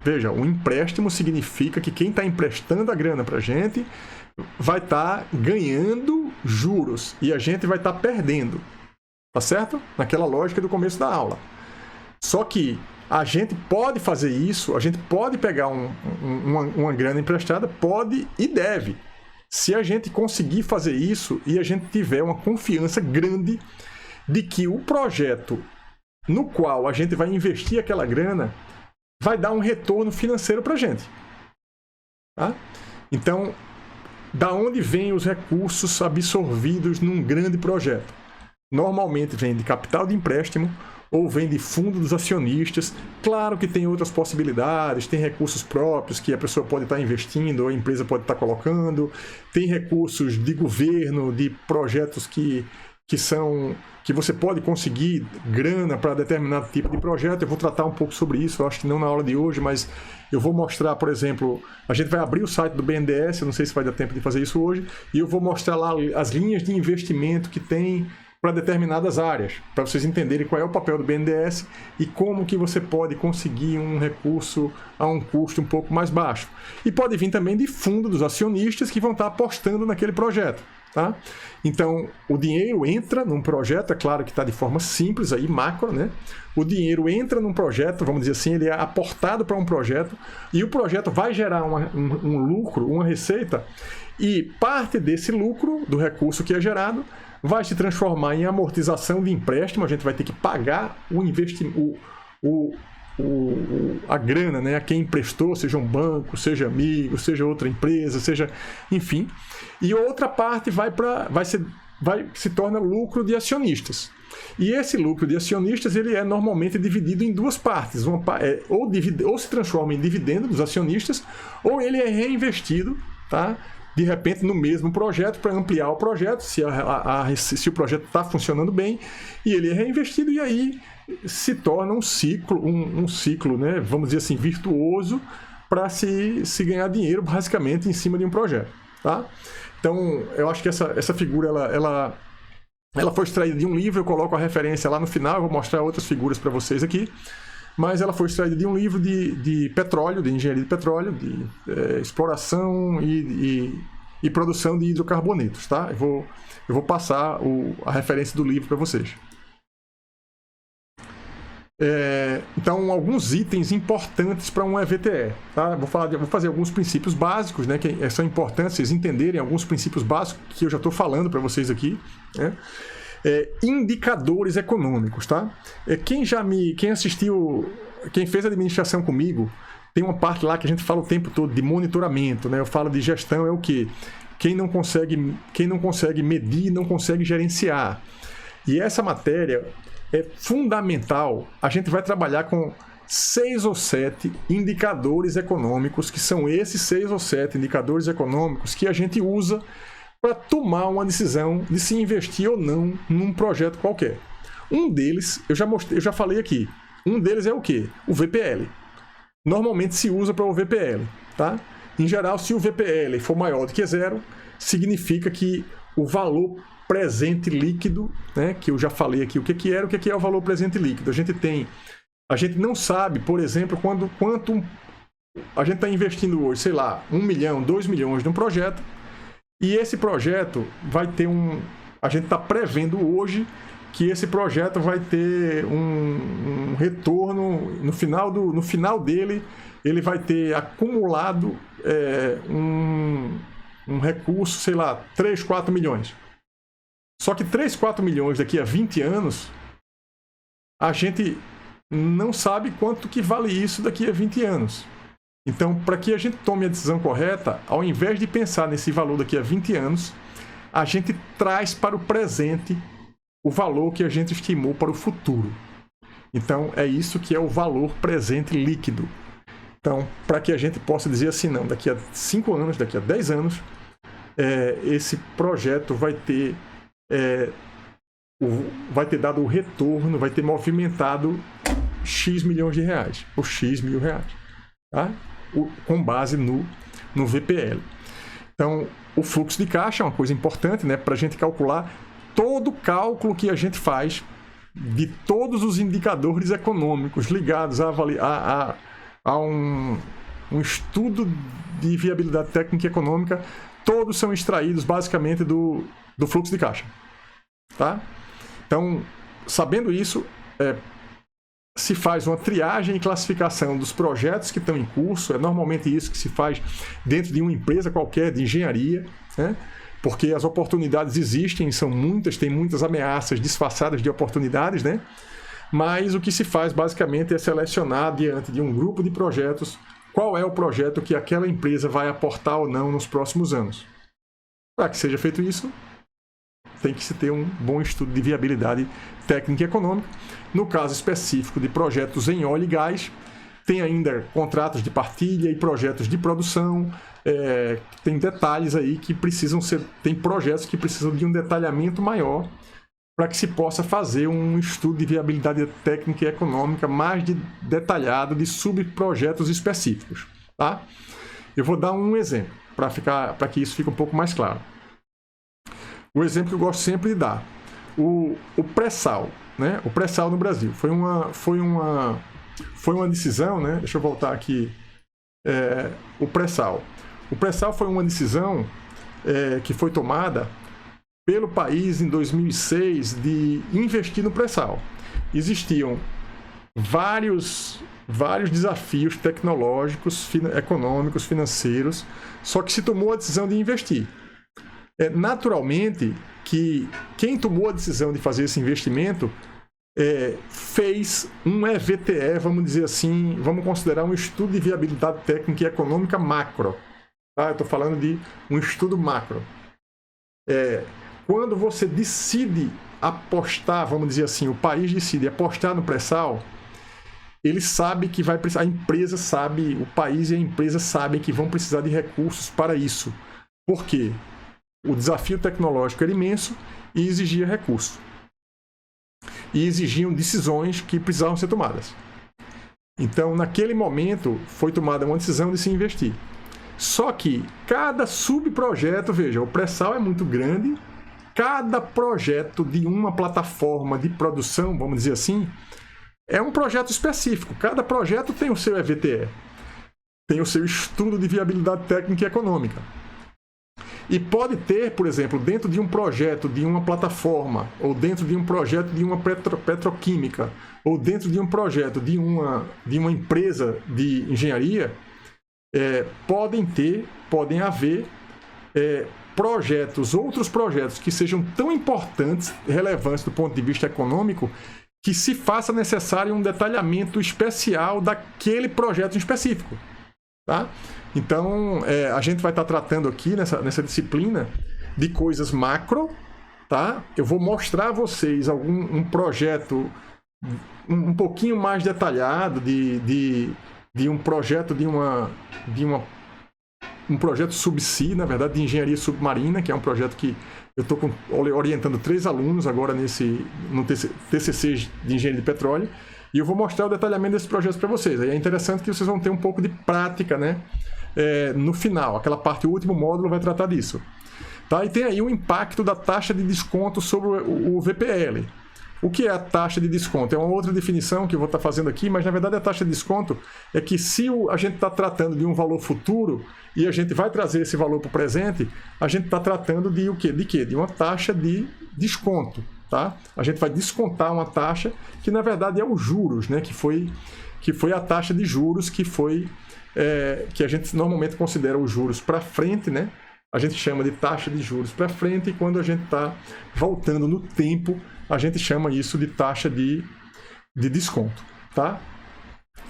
Veja, o empréstimo significa que quem está emprestando a grana para a gente vai estar ganhando juros e a gente vai estar perdendo. Tá certo? Naquela lógica do começo da aula. Só que a gente pode fazer isso, a gente pode pegar uma grana emprestada, pode e deve. Se a gente conseguir fazer isso e a gente tiver uma confiança grande de que o projeto no qual a gente vai investir aquela grana vai dar um retorno financeiro para a gente. Tá? Então, da onde vêm os recursos absorvidos num grande projeto? Normalmente vem de capital de empréstimo ou vem de fundo dos acionistas. Claro que tem outras possibilidades, tem recursos próprios que a pessoa pode estar investindo ou a empresa pode estar colocando, tem recursos de governo, de projetos que você pode conseguir grana para determinado tipo de projeto. Eu vou tratar um pouco sobre isso, eu acho que não na aula de hoje, mas eu vou mostrar, por exemplo, a gente vai abrir o site do BNDES, eu não sei se vai dar tempo de fazer isso hoje, e eu vou mostrar lá as linhas de investimento que tem para determinadas áreas, para vocês entenderem qual é o papel do BNDES e como que você pode conseguir um recurso a um custo um pouco mais baixo. E pode vir também de fundo dos acionistas que vão estar apostando naquele projeto. Tá? Então, o dinheiro entra num projeto, é claro que está de forma simples, aí, macro, né? O dinheiro entra num projeto, vamos dizer assim, ele é aportado para um projeto e o projeto vai gerar um lucro, uma receita, e parte desse lucro, do recurso que é gerado, vai se transformar em amortização de empréstimo. A gente vai ter que pagar o investimento, a grana, né, a quem emprestou, seja um banco, seja amigo, seja outra empresa, seja, enfim. E outra parte se torna lucro de acionistas. E esse lucro de acionistas ele é normalmente dividido em 2 partes. Ou se transforma em dividendo dos acionistas, ou ele é reinvestido, tá? De repente no mesmo projeto para ampliar o projeto, se o projeto está funcionando bem, e ele é reinvestido e aí se torna um ciclo, né, vamos dizer assim, virtuoso para se ganhar dinheiro basicamente em cima de um projeto. Tá? Então, eu acho que essa figura ela foi extraída de um livro, eu coloco a referência lá no final, eu vou mostrar outras figuras para vocês aqui. mas ela foi extraída de um livro de petróleo, de engenharia de petróleo, de exploração e produção de hidrocarbonetos, tá? Eu vou passar a referência do livro para vocês. Então, alguns itens importantes para um EVTE, tá? Vou fazer alguns princípios básicos, né, que são importantes vocês entenderem alguns princípios básicos que eu já estou falando para vocês aqui, né? Indicadores econômicos, tá? Quem assistiu, quem fez administração comigo, tem uma parte lá que a gente fala o tempo todo de monitoramento, né? Eu falo de gestão, é o quê? Quem não consegue medir, não consegue gerenciar. E essa matéria é fundamental. A gente vai trabalhar com 6 ou 7 indicadores econômicos, que são esses 6 ou 7 indicadores econômicos que a gente usa para tomar uma decisão de se investir ou não num projeto qualquer. Um deles, eu já falei aqui, um deles é o quê? O VPL. Normalmente se usa para o VPL, tá? Em geral, se o VPL for maior do que 0, significa que o valor presente líquido, né, que eu já falei aqui o que é o valor presente líquido. A gente não sabe, por exemplo, quanto a gente está investindo hoje, sei lá, 1 milhão, 2 milhões num projeto, e esse projeto vai ter a gente está prevendo hoje que esse projeto vai ter um retorno, no final dele, ele vai ter acumulado um recurso, sei lá, 3, 4 milhões. Só que 3, 4 milhões daqui a 20 anos, a gente não sabe quanto que vale isso daqui a 20 anos. Então, para que a gente tome a decisão correta, ao invés de pensar nesse valor daqui a 20 anos, a gente traz para o presente o valor que a gente estimou para o futuro. Então, é isso que é o valor presente líquido. Então, para que a gente possa dizer assim, não, daqui a 5 anos, daqui a 10 anos, esse projeto vai ter dado o retorno, vai ter movimentado X milhões de reais, ou X mil reais, tá? Com base no VPL. Então, o fluxo de caixa é uma coisa importante, né, para a gente calcular todo o cálculo que a gente faz de todos os indicadores econômicos ligados a um estudo de viabilidade técnica e econômica. Todos são extraídos basicamente do fluxo de caixa, tá? Então, sabendo isso, se faz uma triagem e classificação dos projetos que estão em curso. É normalmente isso que se faz dentro de uma empresa qualquer de engenharia, né? Porque as oportunidades existem, são muitas, tem muitas ameaças disfarçadas de oportunidades, né? Mas o que se faz basicamente é selecionar diante de um grupo de projetos qual é o projeto que aquela empresa vai aportar ou não nos próximos anos. Para que seja feito isso, tem que se ter um bom estudo de viabilidade técnica e econômica. No caso específico de projetos em óleo e gás, tem ainda contratos de partilha e projetos de produção. Tem detalhes aí que precisam ser... Tem projetos que precisam de um detalhamento maior para que se possa fazer um estudo de viabilidade técnica e econômica mais detalhado de subprojetos específicos, tá? Eu vou dar um exemplo para que isso fique um pouco mais claro. O exemplo que eu gosto sempre de dar, o pré-sal, né? O pré-sal no Brasil foi uma decisão, né? Deixa eu voltar aqui. O pré-sal foi uma decisão que foi tomada pelo país em 2006 de investir no pré-sal. Existiam vários desafios tecnológicos, econômicos, financeiros, só que se tomou a decisão de investir. Naturalmente que quem tomou a decisão de fazer esse investimento fez um EVTE, vamos dizer assim, vamos considerar um estudo de viabilidade técnica e econômica macro. Tá? Eu estou falando de um estudo macro. Quando você decide apostar, vamos dizer assim, o país decide apostar no pré-sal, ele sabe que vai precisar, a empresa sabe, o país e a empresa sabem que vão precisar de recursos para isso. Por quê? O desafio tecnológico era imenso e exigia recursos. E exigiam decisões que precisavam ser tomadas. Então, naquele momento, foi tomada uma decisão de se investir. Só que cada subprojeto, veja, o pré-sal é muito grande, cada projeto de uma plataforma de produção, vamos dizer assim, é um projeto específico. Cada projeto tem o seu EVTE, tem o seu estudo de viabilidade técnica e econômica. E pode ter, por exemplo, dentro de um projeto de uma plataforma, ou dentro de um projeto de uma petroquímica, ou dentro de um projeto de uma empresa de engenharia, podem haver outros projetos que sejam tão importantes, relevantes do ponto de vista econômico, que se faça necessário um detalhamento especial daquele projeto em específico. Tá? Então, a gente vai estar tratando aqui nessa disciplina de coisas macro. Tá? Eu vou mostrar a vocês um projeto um pouquinho mais detalhado de um projeto um projeto subsea, na verdade, de engenharia submarina, que é um projeto que eu estou orientando 3 alunos agora no TCC de engenharia de petróleo, e eu vou mostrar o detalhamento desse projeto para vocês. Aí é interessante que vocês vão ter um pouco de prática, né? No final, aquela parte, o último módulo vai tratar disso. Tá? E tem aí o impacto da taxa de desconto sobre o VPL. O que é a taxa de desconto? É uma outra definição que eu vou estar fazendo aqui, mas na verdade a taxa de desconto é que se a gente está tratando de um valor futuro e a gente vai trazer esse valor para o presente, a gente está tratando de o quê? De quê? De uma taxa de desconto. Tá? A gente vai descontar uma taxa que na verdade é os juros, né? que foi a taxa de juros que a gente normalmente considera os juros para frente, né? A gente chama de taxa de juros para frente, e quando a gente está voltando no tempo, a gente chama isso de taxa de desconto. Tá?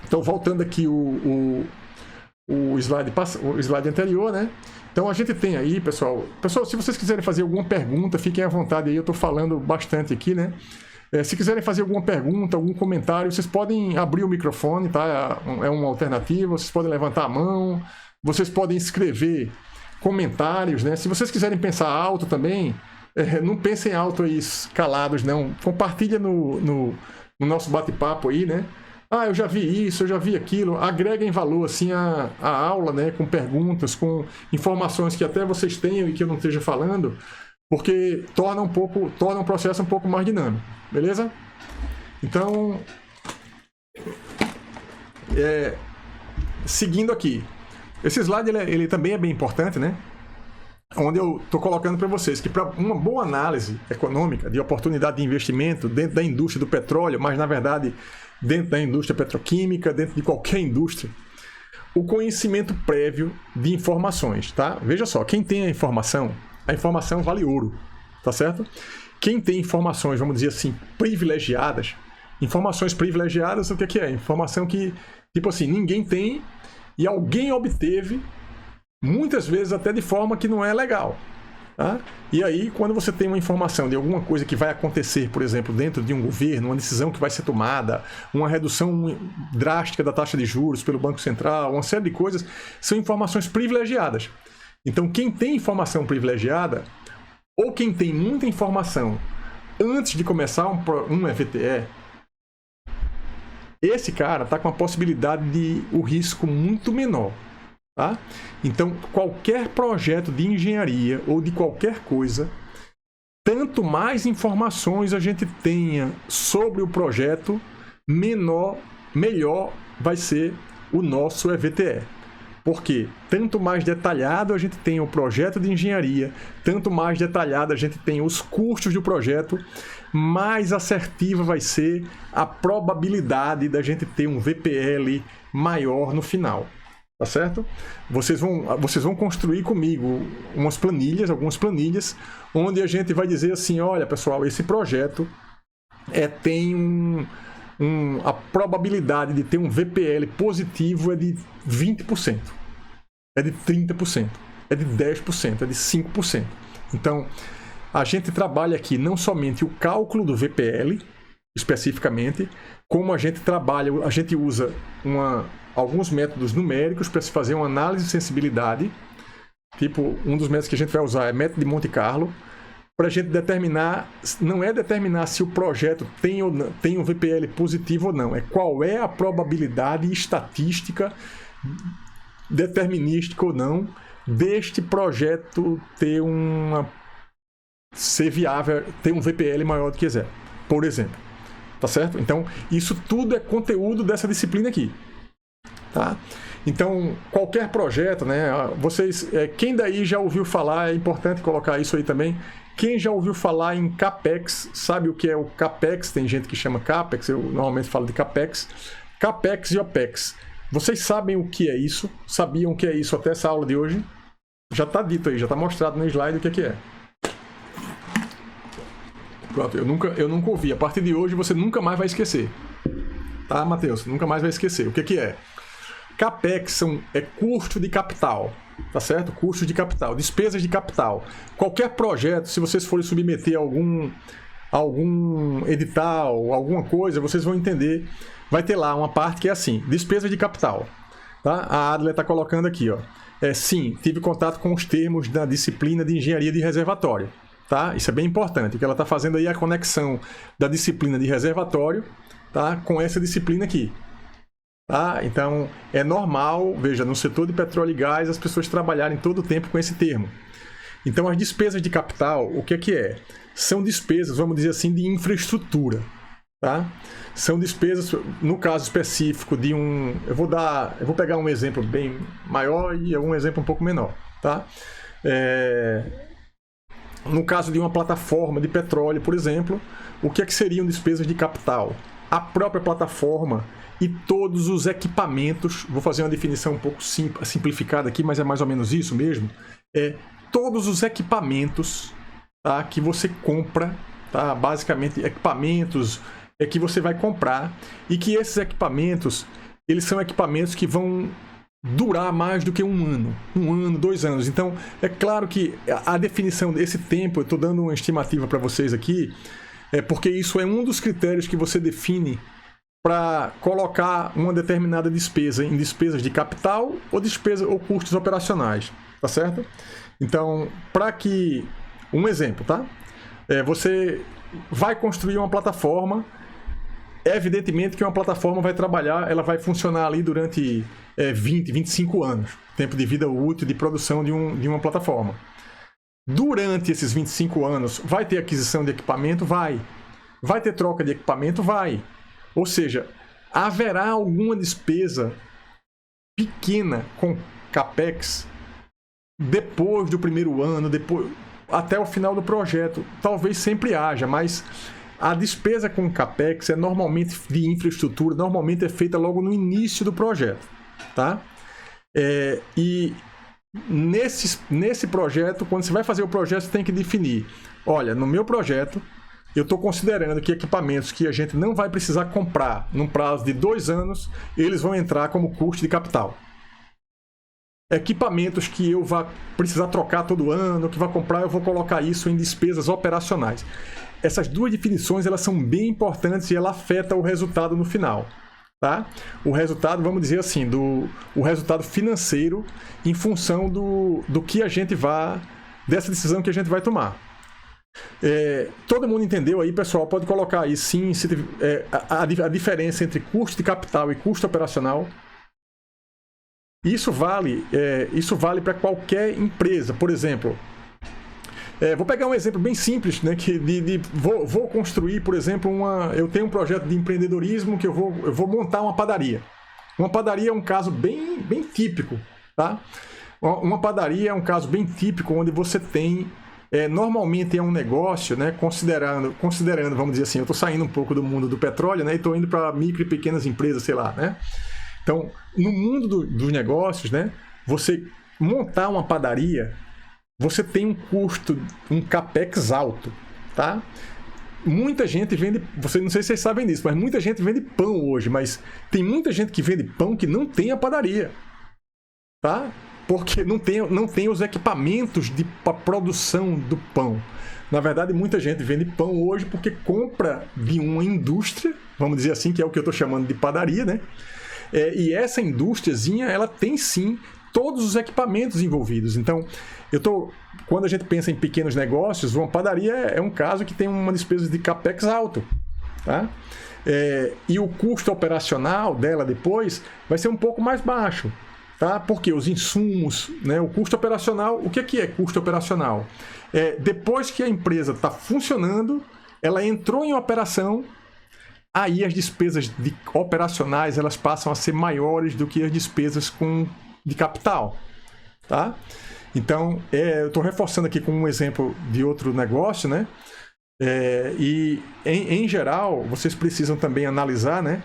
Então, voltando aqui o slide anterior, né? Então, a gente tem aí, pessoal, se vocês quiserem fazer alguma pergunta, fiquem à vontade aí, eu estou falando bastante aqui, né? Se quiserem fazer alguma pergunta, algum comentário, vocês podem abrir o microfone, tá? É uma alternativa, vocês podem levantar a mão, vocês podem escrever comentários, né? Se vocês quiserem pensar alto também, não pensem alto aí, calados, não. Compartilha no nosso bate-papo aí, né? Eu já vi isso, eu já vi aquilo. Agreguem valor, assim, a aula, né? Com perguntas, com informações que até vocês tenham e que eu não esteja falando, porque torna o processo um pouco mais dinâmico, beleza? Então, seguindo aqui. Esse slide ele também é bem importante, né? Onde eu estou colocando para vocês que para uma boa análise econômica de oportunidade de investimento dentro da indústria do petróleo, mas na verdade dentro da indústria petroquímica, dentro de qualquer indústria, o conhecimento prévio de informações, tá? Veja só, quem tem a informação vale ouro, tá certo? Quem tem informações, vamos dizer assim, privilegiadas, o que é? Informação que, tipo assim, ninguém tem e alguém obteve, muitas vezes até de forma que não é legal. Tá? E aí, quando você tem uma informação de alguma coisa que vai acontecer, por exemplo, dentro de um governo, uma decisão que vai ser tomada, uma redução drástica da taxa de juros pelo Banco Central, uma série de coisas, são informações privilegiadas. Então, quem tem informação privilegiada, ou quem tem muita informação antes de começar um EVTE, esse cara está com a possibilidade de o risco muito menor. Tá? Então, qualquer projeto de engenharia ou de qualquer coisa, tanto mais informações a gente tenha sobre o projeto, melhor vai ser o nosso EVTE. Porque tanto mais detalhado a gente tem o projeto de engenharia, tanto mais detalhado a gente tem os custos do projeto, mais assertiva vai ser a probabilidade da gente ter um VPL maior no final. Tá certo? Vocês vão construir comigo algumas planilhas, onde a gente vai dizer assim, olha pessoal, esse projeto tem a probabilidade de ter um VPL positivo é de 20%, é de 30%, é de 10%, é de 5%. Então, a gente trabalha aqui não somente o cálculo do VPL, especificamente, como a gente usa alguns métodos numéricos para se fazer uma análise de sensibilidade. Tipo, um dos métodos que a gente vai usar é método de Monte Carlo, para a gente determinar, não é determinar se o projeto tem um VPL positivo ou não, é qual é a probabilidade estatística, determinística ou não, deste projeto ser viável, ter um VPL maior do que zero, por exemplo. tá certo? Então, isso tudo é conteúdo dessa disciplina aqui, tá? Então, qualquer projeto, né? Vocês, quem daí já ouviu falar, é importante colocar isso aí também, quem já ouviu falar em CAPEX, sabe o que é o CAPEX? Tem gente que chama CAPEX, eu normalmente falo de CAPEX. CAPEX e OPEX. Vocês sabem o que é isso? Sabiam o que é isso até essa aula de hoje? Já está dito aí, já está mostrado no slide o que é. Pronto, eu nunca ouvi. A partir de hoje você nunca mais vai esquecer. Tá, Matheus? Nunca mais vai esquecer. O que é? CAPEX é custo de capital. Tá certo? Custos de capital, despesas de capital. Qualquer projeto, se vocês forem submeter algum edital, alguma coisa, vocês vão entender. Vai ter lá uma parte que é assim, despesas de capital. Tá? A Adler está colocando aqui, ó. Sim, tive contato com os termos da disciplina de engenharia de reservatório. Tá? Isso é bem importante, porque ela está fazendo aí a conexão da disciplina de reservatório, tá? Com essa disciplina aqui. Tá? Então, é normal, veja, no setor de petróleo e gás, as pessoas trabalharem todo o tempo com esse termo. Então, as despesas de capital, o que é? São despesas, vamos dizer assim, de infraestrutura. Tá? São despesas, no caso específico de um... Eu vou pegar um exemplo bem maior e um exemplo um pouco menor. Tá? No caso de uma plataforma de petróleo, por exemplo, o que seriam despesas de capital? A própria plataforma e todos os equipamentos, vou fazer uma definição um pouco simplificada aqui, mas é mais ou menos isso mesmo, todos os equipamentos, tá, que você compra, tá, basicamente equipamentos que você vai comprar, e que esses equipamentos, eles são equipamentos que vão durar mais do que um ano, 2 anos. Então, é claro que a definição desse tempo, eu estou dando uma estimativa para vocês aqui, porque isso é um dos critérios que você define para colocar uma determinada despesa em despesas de capital ou custos operacionais, tá certo? Então, para que... Um exemplo, tá? Você vai construir uma plataforma, evidentemente que uma plataforma vai trabalhar, ela vai funcionar ali durante 20, 25 anos, tempo de vida útil de produção de uma plataforma. Durante esses 25 anos, vai ter aquisição de equipamento? Vai. Vai ter troca de equipamento? Vai. Ou seja, haverá alguma despesa pequena com CAPEX depois do primeiro ano, até o final do projeto. Talvez sempre haja, mas a despesa com CAPEX é normalmente de infraestrutura, normalmente é feita logo no início do projeto. Tá? E nesse projeto, quando você vai fazer o projeto, você tem que definir, olha, no meu projeto, eu estou considerando que equipamentos que a gente não vai precisar comprar num prazo de 2 anos, eles vão entrar como custo de capital. Equipamentos que eu vá precisar trocar todo ano, que vai comprar, eu vou colocar isso em despesas operacionais. Essas duas definições, elas são bem importantes e ela afeta o resultado no final. Tá? O resultado, vamos dizer assim, o resultado financeiro em função do que a gente dessa decisão que a gente vai tomar. Todo mundo entendeu aí, pessoal? Pode colocar aí sim a diferença entre custo de capital e custo operacional. Isso vale para qualquer empresa. Por exemplo, vou pegar um exemplo bem simples, né? Vou construir, por exemplo, eu tenho um projeto de empreendedorismo que eu vou montar uma padaria. Uma padaria é um caso bem, bem típico, tá? Uma padaria é um caso bem típico onde você tem normalmente é um negócio, né, considerando, vamos dizer assim, eu estou saindo um pouco do mundo do petróleo, né, e estou indo para micro e pequenas empresas, sei lá, né? Então, no mundo dos negócios, né, você montar uma padaria, você tem um custo, um CAPEX alto, tá? Muita gente vende, não sei se vocês sabem disso, mas muita gente vende pão hoje, mas tem muita gente que vende pão que não tem a padaria, tá? Porque não tem os equipamentos para produção do pão. Na verdade, muita gente vende pão hoje porque compra de uma indústria, vamos dizer assim, que é o que eu estou chamando de padaria, né? E essa indústriazinha, ela tem sim todos os equipamentos envolvidos. Então, quando a gente pensa em pequenos negócios, uma padaria é um caso que tem uma despesa de CAPEX alto, tá? E o custo operacional dela depois vai ser um pouco mais baixo. Tá? Porque os insumos, né, o custo operacional, o que é custo operacional? Depois que a empresa está funcionando, ela entrou em operação, aí as despesas operacionais elas passam a ser maiores do que as despesas de capital, tá? Então, eu estou reforçando aqui com um exemplo de outro negócio, né? E, em geral, vocês precisam também analisar, né?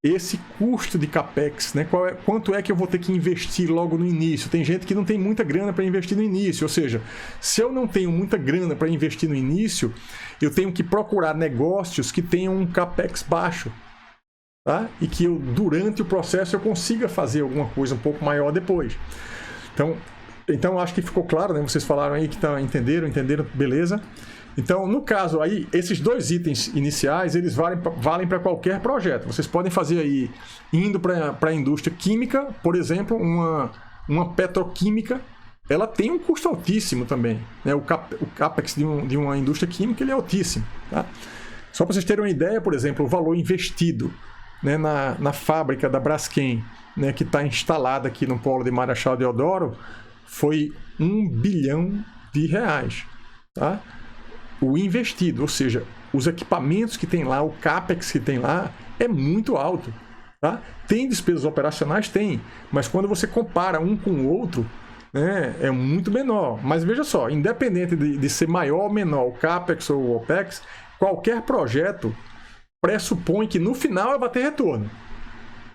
Esse custo de CAPEX, né? Quanto é que eu vou ter que investir logo no início? Tem gente que não tem muita grana para investir no início, ou seja, se eu não tenho muita grana para investir no início, eu tenho que procurar negócios que tenham um CAPEX baixo, tá? E que durante o processo eu consiga fazer alguma coisa um pouco maior depois. Então acho que ficou claro, né? Vocês falaram aí que entenderam, beleza. Então, no caso aí, esses 2 itens iniciais, eles valem para qualquer projeto. Vocês podem fazer aí, indo para a indústria química, por exemplo, uma petroquímica, ela tem um custo altíssimo também, né? O CAPEX de uma indústria química ele é altíssimo, tá? Só para vocês terem uma ideia, por exemplo, o valor investido, né, na fábrica da Braskem, né, que está instalada aqui no polo de Marechal Deodoro, foi R$1 bilhão, tá? O investido, ou seja, os equipamentos que tem lá, o CAPEX que tem lá, é muito alto, tá? Tem despesas operacionais? Tem, mas quando você compara um com o outro, né, é muito menor. Mas veja só, independente de ser maior ou menor o CAPEX ou o OPEX, qualquer projeto pressupõe que no final vai ter retorno,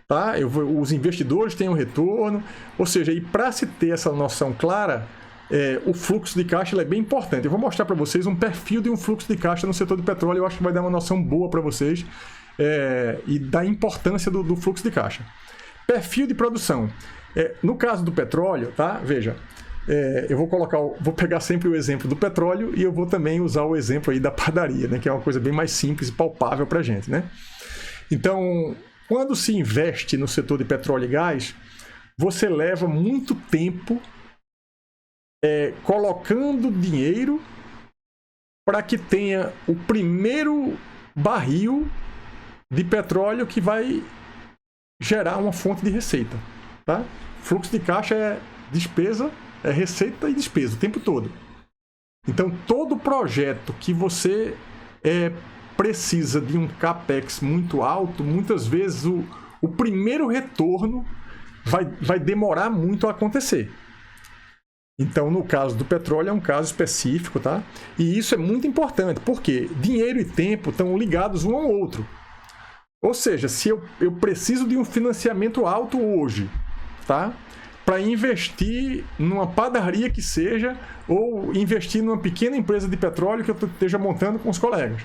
tá? Os investidores têm um retorno, ou seja, e para se ter essa noção clara, o fluxo de caixa é bem importante. Eu vou mostrar para vocês um perfil de um fluxo de caixa no setor de petróleo. Eu acho que vai dar uma noção boa para vocês e da importância do fluxo de caixa. Perfil de produção. No caso do petróleo, tá? Veja, eu vou pegar sempre o exemplo do petróleo e eu vou também usar o exemplo aí da padaria, né? Que é uma coisa bem mais simples e palpável para a gente, né? Então, quando se investe no setor de petróleo e gás, você leva muito tempo colocando dinheiro para que tenha o primeiro barril de petróleo que vai gerar uma fonte de receita, tá? Fluxo de caixa é despesa, é receita e despesa o tempo todo. Então, todo projeto que você precisa de um CAPEX muito alto, muitas vezes o primeiro retorno vai demorar muito a acontecer. Então, no caso do petróleo, é um caso específico, tá? E isso é muito importante, porque dinheiro e tempo estão ligados um ao outro. Ou seja, se eu preciso de um financiamento alto hoje, tá? Para investir numa padaria que seja, ou investir numa pequena empresa de petróleo que eu esteja montando com os colegas.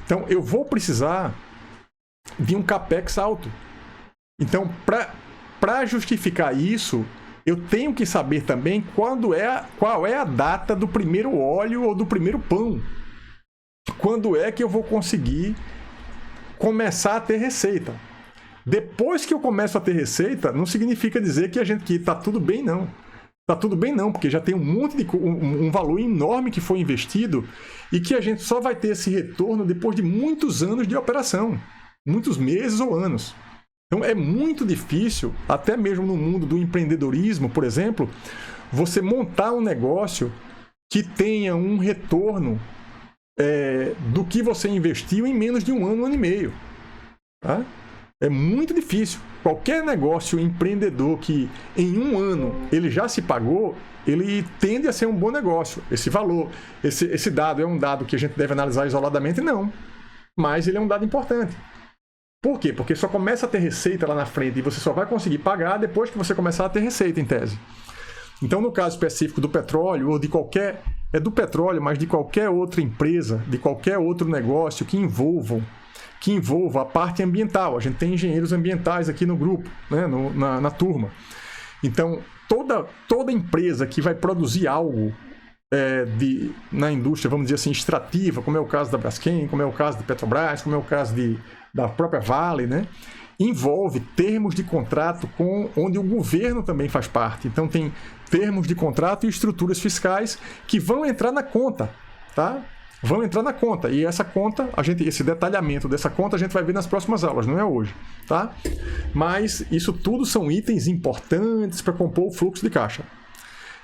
Então, eu vou precisar de um CAPEX alto. Então, para justificar isso, eu tenho que saber também qual é a data do primeiro óleo ou do primeiro pão. Quando é que eu vou conseguir começar a ter receita? Depois que eu começo a ter receita, não significa dizer que está tudo bem, não. Está tudo bem, não, porque já tem um valor enorme que foi investido e que a gente só vai ter esse retorno depois de muitos anos de operação, muitos meses ou anos. Então é muito difícil, até mesmo no mundo do empreendedorismo, por exemplo, você montar um negócio que tenha um retorno do que você investiu em menos de um ano e meio. Tá? É muito difícil. Qualquer negócio empreendedor que em um ano ele já se pagou, ele tende a ser um bom negócio. Esse valor, esse dado é um dado que a gente deve analisar isoladamente? Não. Mas ele é um dado importante. Por quê? Porque só começa a ter receita lá na frente e você só vai conseguir pagar depois que você começar a ter receita, em tese. Então, no caso específico do petróleo, ou de qualquer... do petróleo, mas de qualquer outra empresa, de qualquer outro negócio que envolva a parte ambiental. A gente tem engenheiros ambientais aqui no grupo, né, na turma. Então, toda empresa que vai produzir algo na indústria, vamos dizer assim, extrativa, como é o caso da Braskem, como é o caso da Petrobras, como é o caso da própria Vale, né, envolve termos de contrato onde o governo também faz parte. Então, tem termos de contrato e estruturas fiscais que vão entrar na conta, tá? Vão entrar na conta. E essa conta, esse detalhamento dessa conta a gente vai ver nas próximas aulas, não é hoje, tá? Mas isso tudo são itens importantes para compor o fluxo de caixa.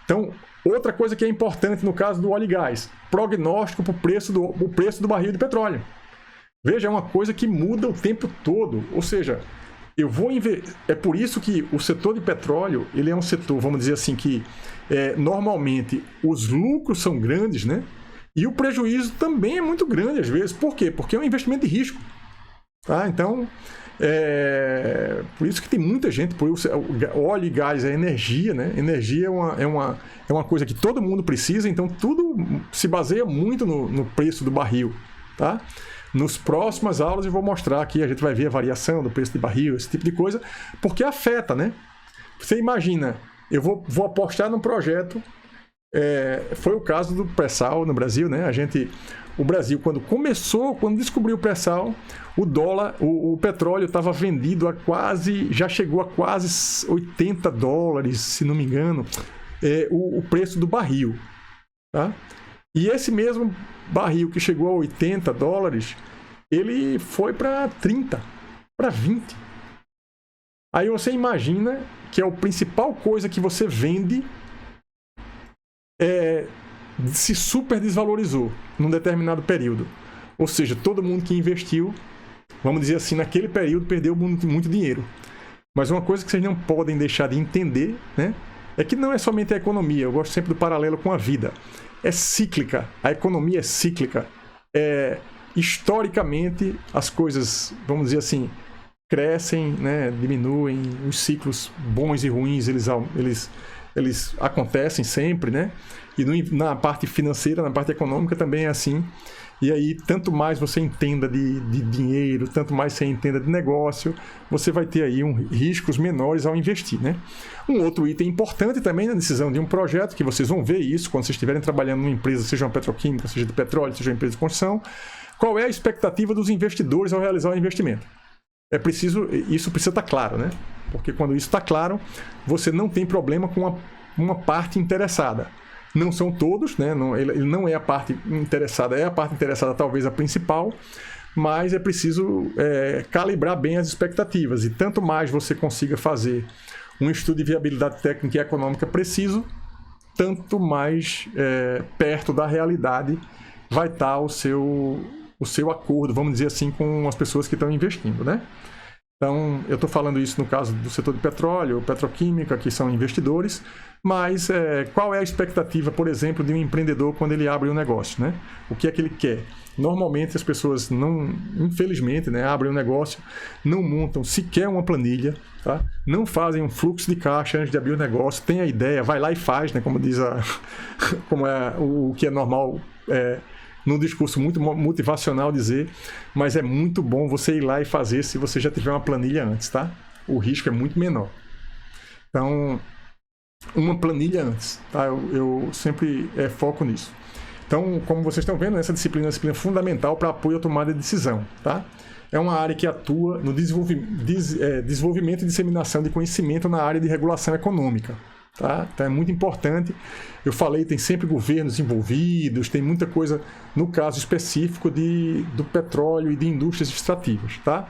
Então, outra coisa que é importante no caso do óleo e gás, prognóstico para o preço do barril de petróleo. Veja, é uma coisa que muda o tempo todo. Ou seja, eu vou é por isso que o setor de petróleo, ele é um setor, vamos dizer assim, que normalmente os lucros são grandes, né? E o prejuízo também é muito grande às vezes. Por quê? Porque é um investimento de risco. Tá? Então, por isso que tem muita gente, por isso, óleo e gás é energia, né? Energia é uma coisa que todo mundo precisa, então tudo se baseia muito no preço do barril, tá? Nos próximas aulas eu vou mostrar aqui, a gente vai ver a variação do preço de barril, esse tipo de coisa, porque afeta, né? Você imagina, eu vou apostar num projeto, foi o caso do pré-sal no Brasil, né? O Brasil, quando descobriu o pré-sal, o dólar, o petróleo estava vendido já chegou a quase $80, se não me engano, o preço do barril, tá? E esse mesmo barril que chegou a $80, ele foi para 30, para 20. Aí você imagina que a principal coisa que você vende se super desvalorizou num determinado período. Ou seja, todo mundo que investiu, vamos dizer assim, naquele período perdeu muito dinheiro. Mas uma coisa que vocês não podem deixar de entender, né, é que não é somente a economia. Eu gosto sempre do paralelo com a vida. É cíclica. A economia é cíclica. Historicamente, as coisas, vamos dizer assim, crescem, né, diminuem. Os ciclos bons e ruins, eles acontecem sempre, né? E na parte financeira, na parte econômica também é assim. E aí, tanto mais você entenda de dinheiro, tanto mais você entenda de negócio, você vai ter aí riscos menores ao investir, né? Um outro item importante também na decisão de um projeto, que vocês vão ver isso quando vocês estiverem trabalhando numa empresa, seja uma petroquímica, seja de petróleo, seja uma empresa de construção, qual é a expectativa dos investidores ao realizar o investimento? Isso precisa estar claro, né? Porque quando isso está claro, você não tem problema com uma parte interessada. Não são todos, né? Ele não é a parte interessada, é a parte interessada talvez a principal, mas é preciso calibrar bem as expectativas. E tanto mais você consiga fazer um estudo de viabilidade técnica e econômica preciso, tanto mais perto da realidade vai estar o seu acordo, vamos dizer assim, com as pessoas que estão investindo, né? Então, eu estou falando isso no caso do setor de petróleo, petroquímica, que são investidores, mas qual é a expectativa, por exemplo, de um empreendedor quando ele abre um negócio, né? O que é que ele quer? Normalmente as pessoas infelizmente, né, abrem um negócio, não montam sequer uma planilha, tá? Não fazem um fluxo de caixa antes de abrir o negócio, tem a ideia, vai lá e faz, né? Como diz como é o que é normal num discurso muito motivacional dizer, mas é muito bom você ir lá e fazer se você já tiver uma planilha antes, tá? O risco é muito menor. Então, uma planilha antes, tá? Eu sempre foco nisso. Então, como vocês estão vendo, essa disciplina é uma disciplina fundamental para apoio à tomada de decisão, tá? É uma área que atua no desenvolvimento e disseminação de conhecimento na área de regulação econômica. Tá? Então é muito importante. Eu falei, tem sempre governos envolvidos, tem muita coisa no caso específico do petróleo e de indústrias extrativas. Tá?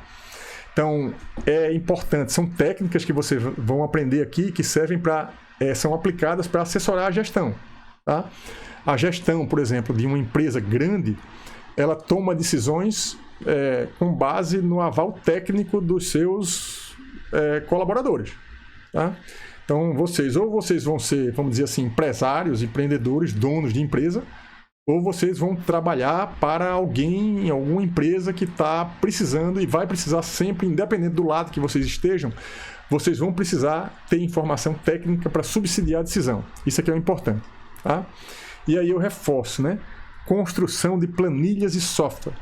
Então é importante, são técnicas que vocês vão aprender aqui que servem são aplicadas para assessorar a gestão. Tá? A gestão, por exemplo, de uma empresa grande, ela toma decisões com base no aval técnico dos seus colaboradores. Tá? Então, vocês vão ser, vamos dizer assim, empresários, empreendedores, donos de empresa, ou vocês vão trabalhar para alguém em alguma empresa que está precisando e vai precisar sempre, independente do lado que vocês estejam, vocês vão precisar ter informação técnica para subsidiar a decisão. Isso aqui é o importante. Tá? E aí eu reforço, né? Construção de planilhas e software.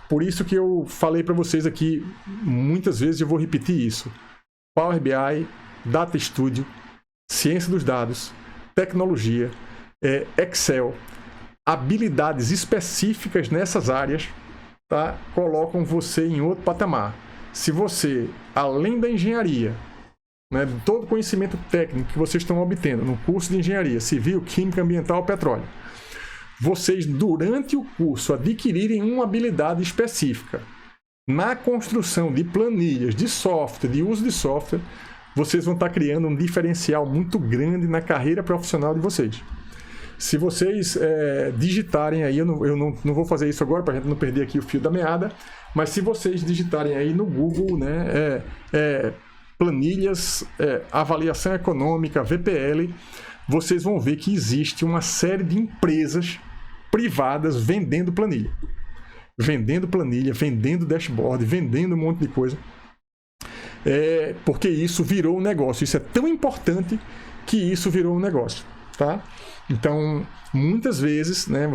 Por isso que eu falei para vocês aqui, muitas vezes eu vou repetir isso. Power BI, Data Studio, ciência dos dados, tecnologia, Excel, habilidades específicas nessas áreas, tá? Colocam você em outro patamar. Se você, além da engenharia, né, todo o conhecimento técnico que vocês estão obtendo no curso de engenharia civil, química, ambiental, petróleo, vocês, durante o curso, adquirirem uma habilidade específica na construção de planilhas, de software, de uso de software, vocês vão estar criando um diferencial muito grande na carreira profissional de vocês. Se vocês digitarem aí, eu não vou fazer isso agora para a gente não perder aqui o fio da meada, mas se vocês digitarem aí no Google, né, planilhas, avaliação econômica, VPL, vocês vão ver que existe uma série de empresas privadas vendendo planilha, vendendo dashboard, vendendo um monte de coisa, porque isso virou um negócio. Isso é tão importante que isso virou um negócio, tá? Então, muitas vezes, né,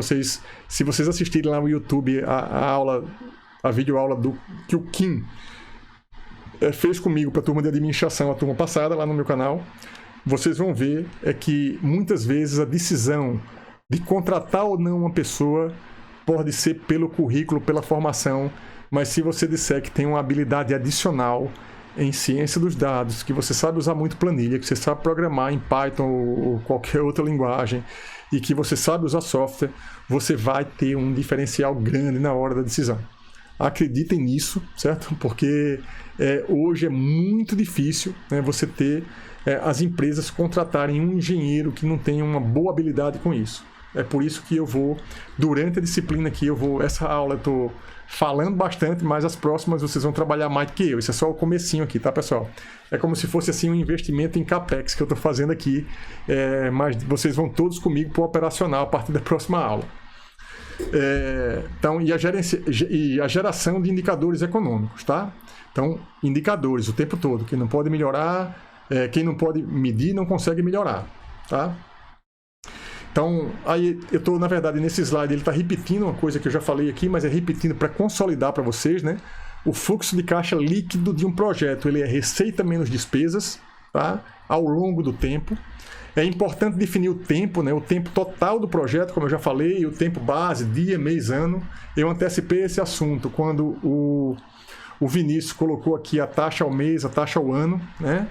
se vocês assistirem lá no YouTube a videoaula que o Kim fez comigo para a turma de administração, a turma passada, lá no meu canal, vocês vão ver que muitas vezes a decisão de contratar ou não uma pessoa pode ser pelo currículo, pela formação, mas se você disser que tem uma habilidade adicional em ciência dos dados, que você sabe usar muito planilha, que você sabe programar em Python ou qualquer outra linguagem e que você sabe usar software, você vai ter um diferencial grande na hora da decisão. Acreditem nisso, certo? Porque hoje é muito difícil, né, você ter as empresas contratarem um engenheiro que não tenha uma boa habilidade com isso. É por isso que eu vou, durante a disciplina aqui, essa aula eu estou falando bastante, mas as próximas vocês vão trabalhar mais do que eu. Isso é só o comecinho aqui, tá, pessoal? É como se fosse assim um investimento em CAPEX que eu estou fazendo aqui, mas vocês vão todos comigo para o operacional a partir da próxima aula. Então, e a geração de indicadores econômicos, tá? Então, indicadores o tempo todo. Quem não pode melhorar, quem não pode medir não consegue melhorar, tá? Então, aí eu estou, na verdade, nesse slide, ele está repetindo uma coisa que eu já falei aqui, mas é repetindo para consolidar para vocês, né? O fluxo de caixa líquido de um projeto, ele é receita menos despesas, tá? Ao longo do tempo. É importante definir o tempo, né? O tempo total do projeto, como eu já falei, o tempo base, dia, mês, ano. Eu antecipei esse assunto quando o Vinícius colocou aqui a taxa ao mês, a taxa ao ano, né?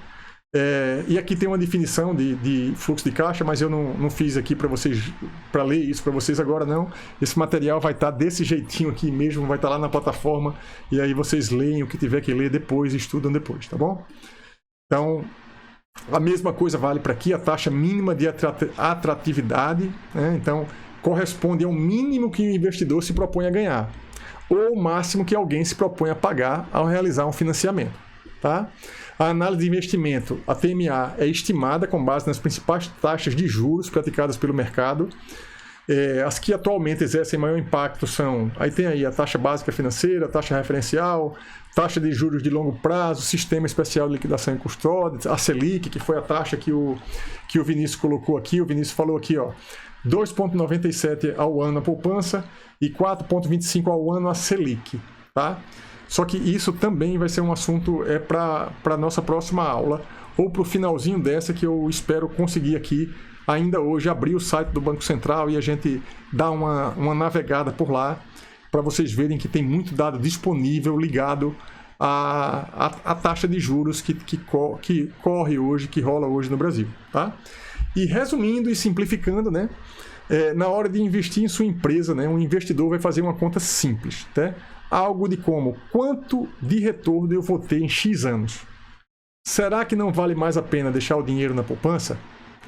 E aqui tem uma definição de fluxo de caixa, mas eu não fiz aqui para ler isso para vocês agora, não. Esse material vai estar desse jeitinho aqui mesmo, vai estar lá na plataforma, e aí vocês leem o que tiver que ler depois, estudam depois, tá bom? Então, a mesma coisa vale para aqui, a taxa mínima de atratividade, né? Então, corresponde ao mínimo que o investidor se propõe a ganhar, ou o máximo que alguém se propõe a pagar ao realizar um financiamento, tá? A análise de investimento, a TMA, é estimada com base nas principais taxas de juros praticadas pelo mercado. As que atualmente exercem maior impacto são, aí tem aí a taxa básica financeira, a taxa referencial, taxa de juros de longo prazo, sistema especial de liquidação e custódia, a Selic, que foi a taxa que o Vinícius colocou aqui. O Vinícius falou aqui, ó, 2,97 ao ano a poupança e 4,25 ao ano a Selic, tá? Só que isso também vai ser um assunto para a nossa próxima aula, ou para o finalzinho dessa, que eu espero conseguir aqui, ainda hoje, abrir o site do Banco Central e a gente dar uma navegada por lá, para vocês verem que tem muito dado disponível ligado à taxa de juros que corre hoje, que rola hoje no Brasil, tá? E resumindo e simplificando, né? Na hora de investir em sua empresa, né, um investidor vai fazer uma conta simples, tá? Algo de como, quanto de retorno eu vou ter em X anos? Será que não vale mais a pena deixar o dinheiro na poupança?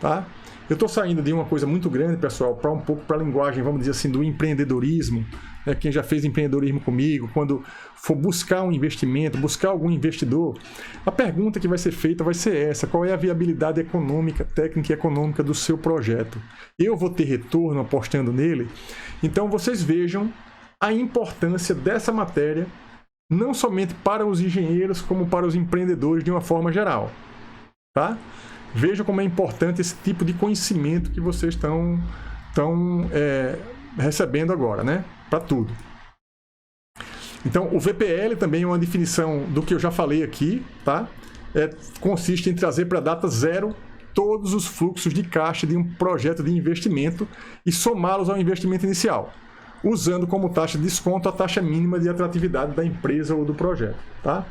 Tá? Eu estou saindo de uma coisa muito grande, pessoal, para um pouco para a linguagem, vamos dizer assim, do empreendedorismo. Né? Quem já fez empreendedorismo comigo, quando for buscar um investimento, buscar algum investidor, a pergunta que vai ser feita vai ser essa: qual é a viabilidade econômica, técnica e econômica do seu projeto? Eu vou ter retorno apostando nele? Então vocês vejam a importância dessa matéria, não somente para os engenheiros, como para os empreendedores de uma forma geral, tá? Vejam como é importante esse tipo de conhecimento que vocês estão recebendo agora, né? Para tudo. Então, o VPL também é uma definição do que eu já falei aqui, tá? Consiste em trazer para a data zero todos os fluxos de caixa de um projeto de investimento e somá-los ao investimento inicial, usando como taxa de desconto a taxa mínima de atratividade da empresa ou do projeto, tá?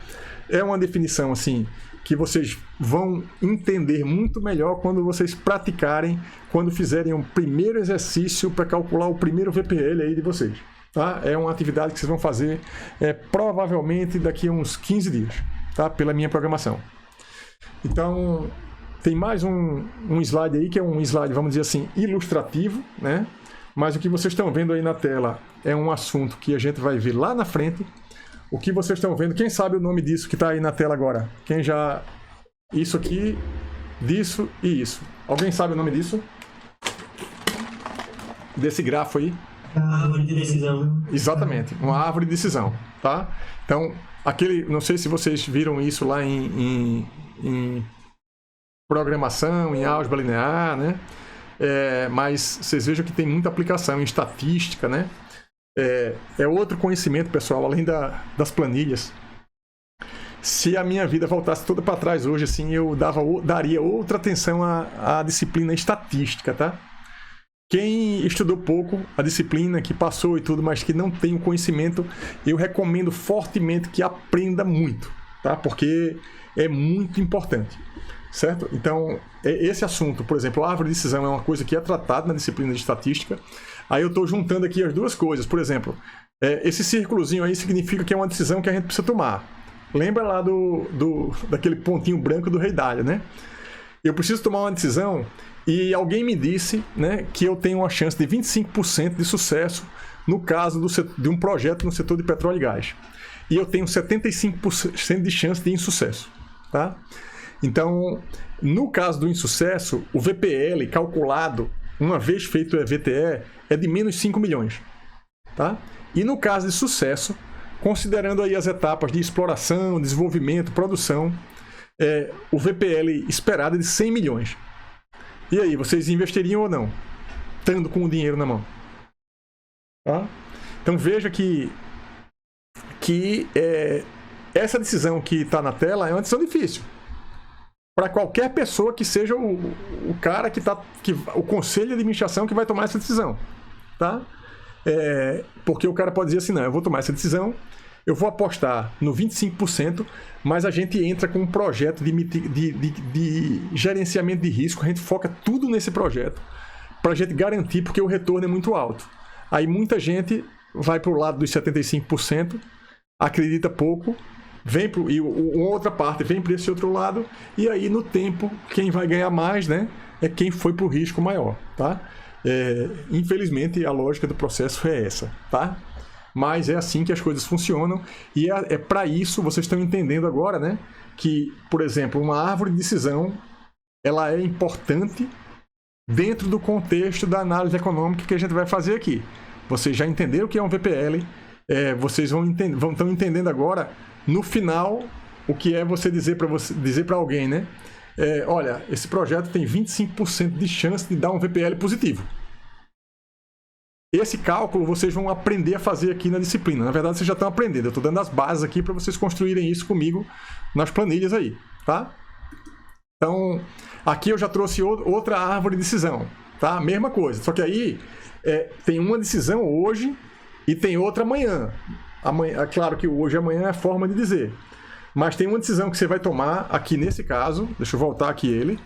É uma definição assim que vocês vão entender muito melhor quando vocês praticarem, quando fizerem um primeiro exercício para calcular o primeiro VPL aí de vocês, tá? É uma atividade que vocês vão fazer provavelmente daqui a uns 15 dias, tá? Pela minha programação. Então, tem mais um slide aí, que é um slide, vamos dizer assim, ilustrativo, né? Mas o que vocês estão vendo aí na tela é um assunto que a gente vai ver lá na frente. O que vocês estão vendo, quem sabe o nome disso que está aí na tela agora? Quem já... Isso aqui, disso e isso. Alguém sabe o nome disso? Desse grafo aí? A árvore de decisão. Exatamente, uma árvore de decisão, tá? Então, não sei se vocês viram isso lá em programação, em álgebra linear, né? Mas vocês vejam que tem muita aplicação em estatística, né? É outro conhecimento, pessoal, além das planilhas. Se a minha vida voltasse toda para trás hoje, assim, eu daria outra atenção à disciplina estatística, tá? Quem estudou pouco a disciplina, que passou e tudo, mas que não tem o conhecimento, eu recomendo fortemente que aprenda muito, tá? Porque é muito importante, certo? Então, esse assunto, por exemplo, a árvore de decisão é uma coisa que é tratada na disciplina de estatística. Aí eu estou juntando aqui as duas coisas. Por exemplo, esse círculozinho aí significa que é uma decisão que a gente precisa tomar. Lembra lá daquele pontinho branco do Rei Dália, né? Eu preciso tomar uma decisão e alguém me disse, né, que eu tenho uma chance de 25% de sucesso no caso de um projeto no setor de petróleo e gás. E eu tenho 75% de chance de insucesso, tá? Então, no caso do insucesso, o VPL calculado, uma vez feito o VTE, é de menos 5 milhões, tá? E no caso de sucesso, considerando aí as etapas de exploração, desenvolvimento, produção, o VPL esperado é de 100 milhões. E aí, vocês investiriam ou não? Estando com o dinheiro na mão. Tá? Então veja que essa decisão que está na tela é uma decisão difícil. Para qualquer pessoa que seja o cara o conselho de administração que vai tomar essa decisão. Tá? Porque o cara pode dizer assim, não, eu vou tomar essa decisão, eu vou apostar no 25%, mas a gente entra com um projeto de gerenciamento de risco, a gente foca tudo nesse projeto para a gente garantir, porque o retorno é muito alto. Aí muita gente vai para o lado dos 75%, acredita pouco, e outra parte vem para esse outro lado, e aí no tempo, quem vai ganhar mais, né, é quem foi para o risco maior. Tá? Infelizmente, a lógica do processo é essa. Tá? Mas é assim que as coisas funcionam e é para isso, vocês estão entendendo agora, né, que, por exemplo, uma árvore de decisão ela é importante dentro do contexto da análise econômica que a gente vai fazer aqui. Vocês já entenderam o que é um VPL, vocês vão estão entendendo agora, no final, o que é você dizer para alguém, né, olha, esse projeto tem 25% de chance de dar um VPL positivo. Esse cálculo vocês vão aprender a fazer aqui na disciplina. Na verdade, vocês já estão aprendendo. Eu estou dando as bases aqui para vocês construírem isso comigo nas planilhas aí, tá? Então, aqui eu já trouxe outra árvore de decisão, tá? Mesma coisa, só que aí tem uma decisão hoje e tem outra amanhã. É claro que hoje e amanhã é a forma de dizer. Mas tem uma decisão que você vai tomar aqui nesse caso. Deixa eu voltar aqui ele,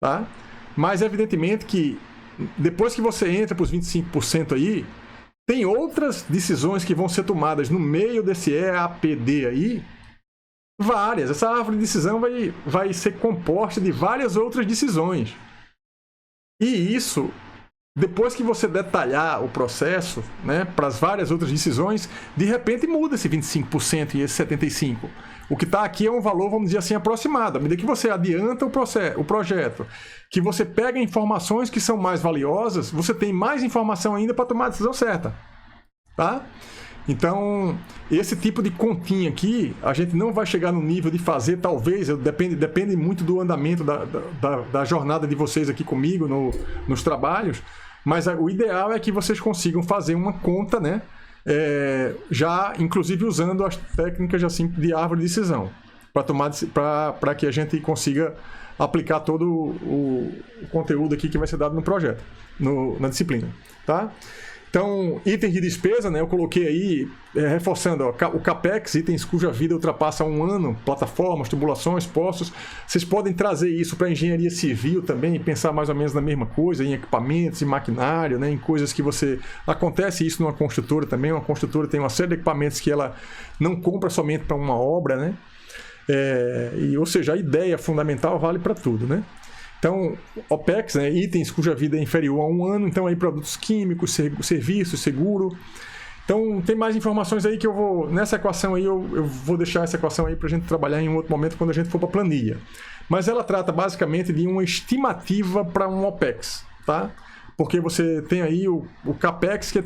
tá? Mas evidentemente que depois que você entra para os 25% aí, tem outras decisões que vão ser tomadas no meio desse EAPD aí, várias. Essa árvore de decisão vai ser composta de várias outras decisões. E isso, depois que você detalhar o processo, né, para as várias outras decisões, de repente muda esse 25% e esse 75%. O que está aqui é um valor, vamos dizer assim, aproximado. À medida que você adianta o projeto, que você pega informações que são mais valiosas, você tem mais informação ainda para tomar a decisão certa. Tá? Então, esse tipo de continha aqui, a gente não vai chegar no nível de fazer, talvez, depende muito do andamento da jornada de vocês aqui comigo nos trabalhos, mas o ideal é que vocês consigam fazer uma conta, né? Já inclusive usando as técnicas assim, de árvore de decisão para que a gente consiga aplicar todo o conteúdo aqui que vai ser dado no projeto, na disciplina, tá? Então, itens de despesa, né, eu coloquei aí, reforçando, ó, o CAPEX, itens cuja vida ultrapassa 1 ano, plataformas, tubulações, postos. Vocês podem trazer isso para a engenharia civil também, pensar mais ou menos na mesma coisa, em equipamentos, em maquinário, né, em coisas que você... Acontece isso numa construtora também, uma construtora tem uma série de equipamentos que ela não compra somente para uma obra, né? Ou seja, a ideia fundamental vale para tudo, né? Então, OPEX, né, itens cuja vida é inferior a 1 ano, então aí produtos químicos, serviços, seguro. Então, tem mais informações aí que eu vou... Nessa equação aí, eu vou deixar essa equação aí para a gente trabalhar em um outro momento quando a gente for para a planilha. Mas ela trata basicamente de uma estimativa para um OPEX, tá? Porque você tem aí o CAPEX, que é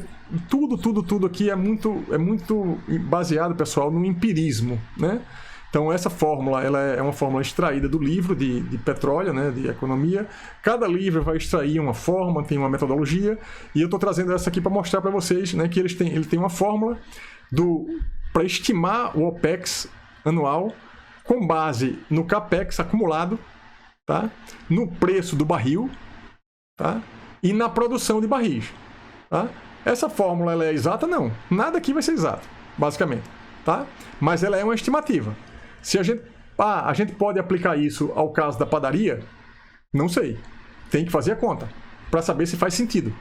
tudo aqui é muito baseado, pessoal, no empirismo, né? Então, essa fórmula ela é uma fórmula extraída do livro de petróleo, né, de economia. Cada livro vai extrair uma fórmula, tem uma metodologia, e eu estou trazendo essa aqui para mostrar para vocês, né, que ele tem uma fórmula para estimar o OPEX anual com base no CAPEX acumulado, tá, no preço do barril, tá, e na produção de barris. Tá? Essa fórmula ela é exata? Não. Nada aqui vai ser exato, basicamente. Tá? Mas ela é uma estimativa. Se a gente pode aplicar isso ao caso da padaria? Não sei. Tem que fazer a conta para saber se faz sentido.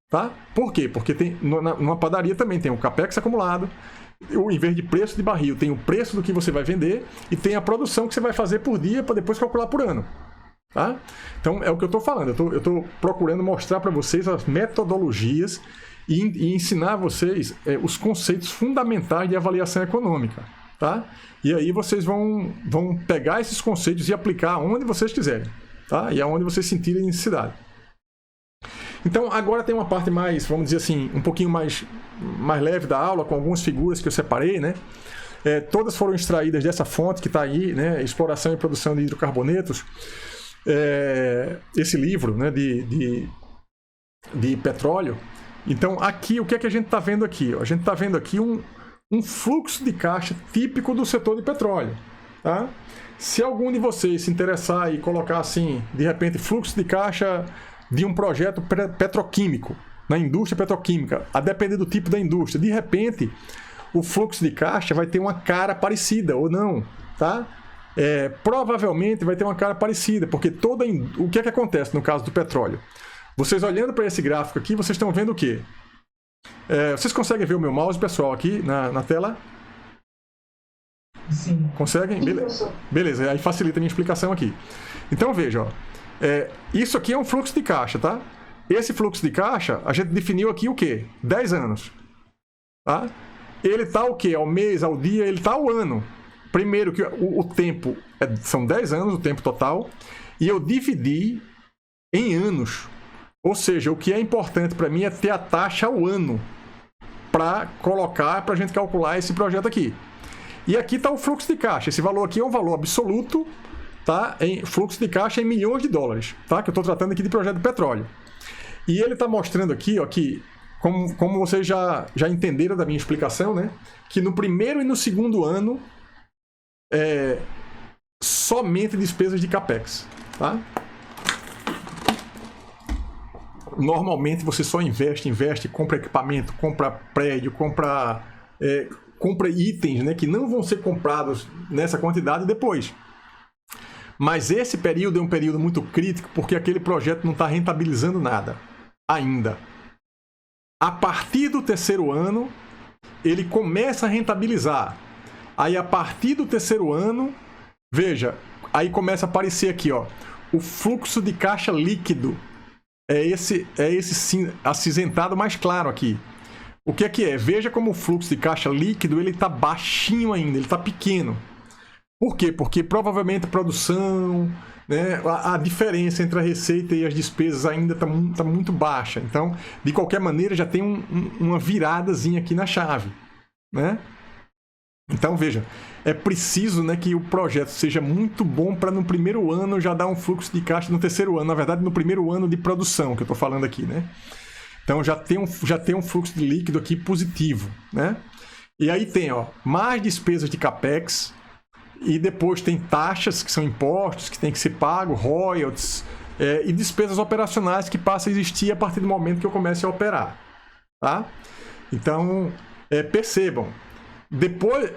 Tá? Por quê? Porque numa padaria também tem o CAPEX acumulado, em vez de preço de barril, tem o preço do que você vai vender e tem a produção que você vai fazer por dia para depois calcular por ano. Tá? Então, é o que eu estou falando. Eu estou procurando mostrar para vocês as metodologias e ensinar a vocês os conceitos fundamentais de avaliação econômica. Tá? E aí vocês vão pegar esses conceitos e aplicar onde vocês quiserem, tá? E aonde vocês sentirem necessidade. Então agora tem uma parte mais, vamos dizer assim, um pouquinho mais leve da aula, com algumas figuras que eu separei, né? Todas foram extraídas dessa fonte que está aí, né? Exploração e produção de hidrocarbonetos. Esse livro, né? de petróleo. Então aqui, o que é que a gente está vendo aqui? A gente está vendo aqui um fluxo de caixa típico do setor de petróleo. Tá? Se algum de vocês se interessar e colocar assim, de repente, fluxo de caixa de um projeto petroquímico, na indústria petroquímica, a depender do tipo da indústria, de repente, o fluxo de caixa vai ter uma cara parecida, ou não. Tá? Provavelmente vai ter uma cara parecida, porque o que é que acontece no caso do petróleo? Vocês olhando para esse gráfico aqui, vocês estão vendo o quê? Vocês conseguem ver o meu mouse, pessoal, aqui na tela? Sim. Conseguem? Beleza, aí facilita a minha explicação aqui. Então, veja, ó, isso aqui é um fluxo de caixa, tá? Esse fluxo de caixa, a gente definiu aqui o quê? 10 anos. Tá? Ele está o quê? Ao mês, ao dia, ele está ao ano. Primeiro que o tempo, são 10 anos o tempo total, e eu dividi em anos. Ou seja, o que é importante para mim é ter a taxa ao ano para colocar, para a gente calcular esse projeto aqui. E aqui está o fluxo de caixa. Esse valor aqui é um valor absoluto, tá? Em fluxo de caixa em milhões de dólares, tá? Que eu estou tratando aqui de projeto de petróleo. E ele está mostrando aqui, ó, que, como vocês já entenderam da minha explicação, né? Que no primeiro e no segundo ano, somente despesas de CAPEX, tá? Normalmente você só investe, compra equipamento, compra prédio, compra itens, né, que não vão ser comprados nessa quantidade depois. Mas esse período é um período muito crítico porque aquele projeto não está rentabilizando nada ainda. A partir do terceiro ano, ele começa a rentabilizar. Aí a partir do terceiro ano, veja, aí começa a aparecer aqui, ó, o fluxo de caixa líquido. É esse acinzentado mais claro aqui. O que é? Veja como o fluxo de caixa líquido ele está baixinho ainda, ele está pequeno. Por quê? Porque provavelmente a produção, né, a diferença entre a receita e as despesas ainda está muito baixa. Então, de qualquer maneira, já tem uma viradazinha aqui na chave. Né? Então, veja, é preciso, né, que o projeto seja muito bom para no primeiro ano já dar um fluxo de caixa, no terceiro ano, na verdade, no primeiro ano de produção, que eu estou falando aqui, né? Então, já tem um fluxo de líquido aqui positivo, né? E aí tem, ó, mais despesas de CAPEX, e depois tem taxas, que são impostos, que tem que ser pago, royalties, e despesas operacionais que passam a existir a partir do momento que eu comece a operar, tá? Então, percebam, depois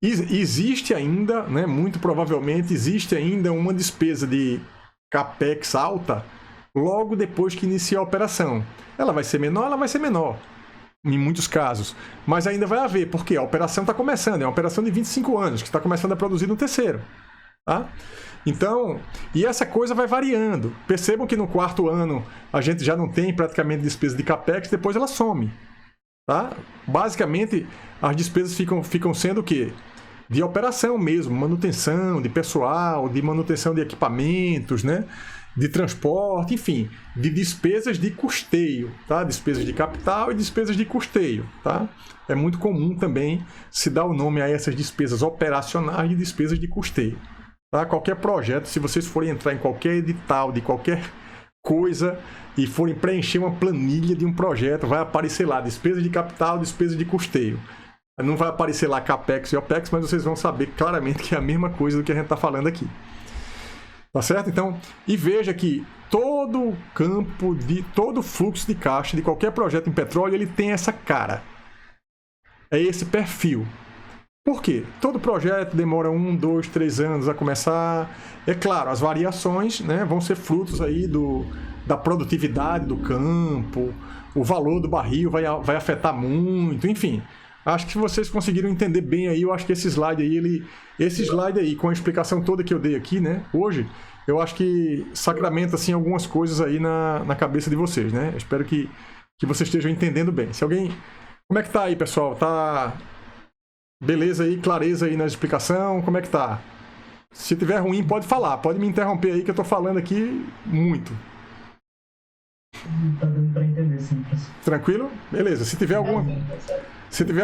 existe ainda, né, muito provavelmente existe ainda uma despesa de CAPEX alta logo depois que inicia a operação. Ela vai ser menor, ela vai ser menor. em muitos casos. Mas ainda vai haver, porque a operação está começando, é uma operação de 25 anos, que está começando a produzir no terceiro. Tá? Então, e essa coisa vai variando. Percebam que no quarto ano a gente já não tem praticamente despesa de CAPEX, depois ela some. Tá? Basicamente, as despesas ficam sendo o quê? De operação mesmo, manutenção de pessoal, de manutenção de equipamentos, né? De transporte, enfim, de despesas de custeio, tá? Despesas de capital e despesas de custeio, tá? É muito comum também se dar o nome a essas despesas operacionais de despesas de custeio. Tá? Qualquer projeto, se vocês forem entrar em qualquer edital de qualquer coisa e forem preencher uma planilha de um projeto, vai aparecer lá despesa de capital, despesa de custeio. Não vai aparecer lá CAPEX e OPEX, mas vocês vão saber claramente que é a mesma coisa do que a gente está falando aqui. Tá certo? Então, e veja que todo o campo, todo o fluxo de caixa de qualquer projeto em petróleo, ele tem essa cara. É esse perfil. Por quê? Todo projeto demora 1, 2, 3 anos a começar. É claro, as variações, né, vão ser frutos aí da produtividade do campo, o valor do barril vai afetar muito, enfim. Acho que vocês conseguiram entender bem aí. Eu acho que esse slide aí, com a explicação toda que eu dei aqui, né, hoje, eu acho que sacramenta assim, algumas coisas aí na cabeça de vocês, né? Eu espero que vocês estejam entendendo bem. Se alguém... Como é que tá aí, pessoal? Tá... Beleza aí, clareza aí na explicação, como é que tá? Se tiver ruim, pode falar, pode me interromper aí que eu tô falando aqui muito. Tá dando para entender, sim, professor. Tranquilo? Beleza. Se tiver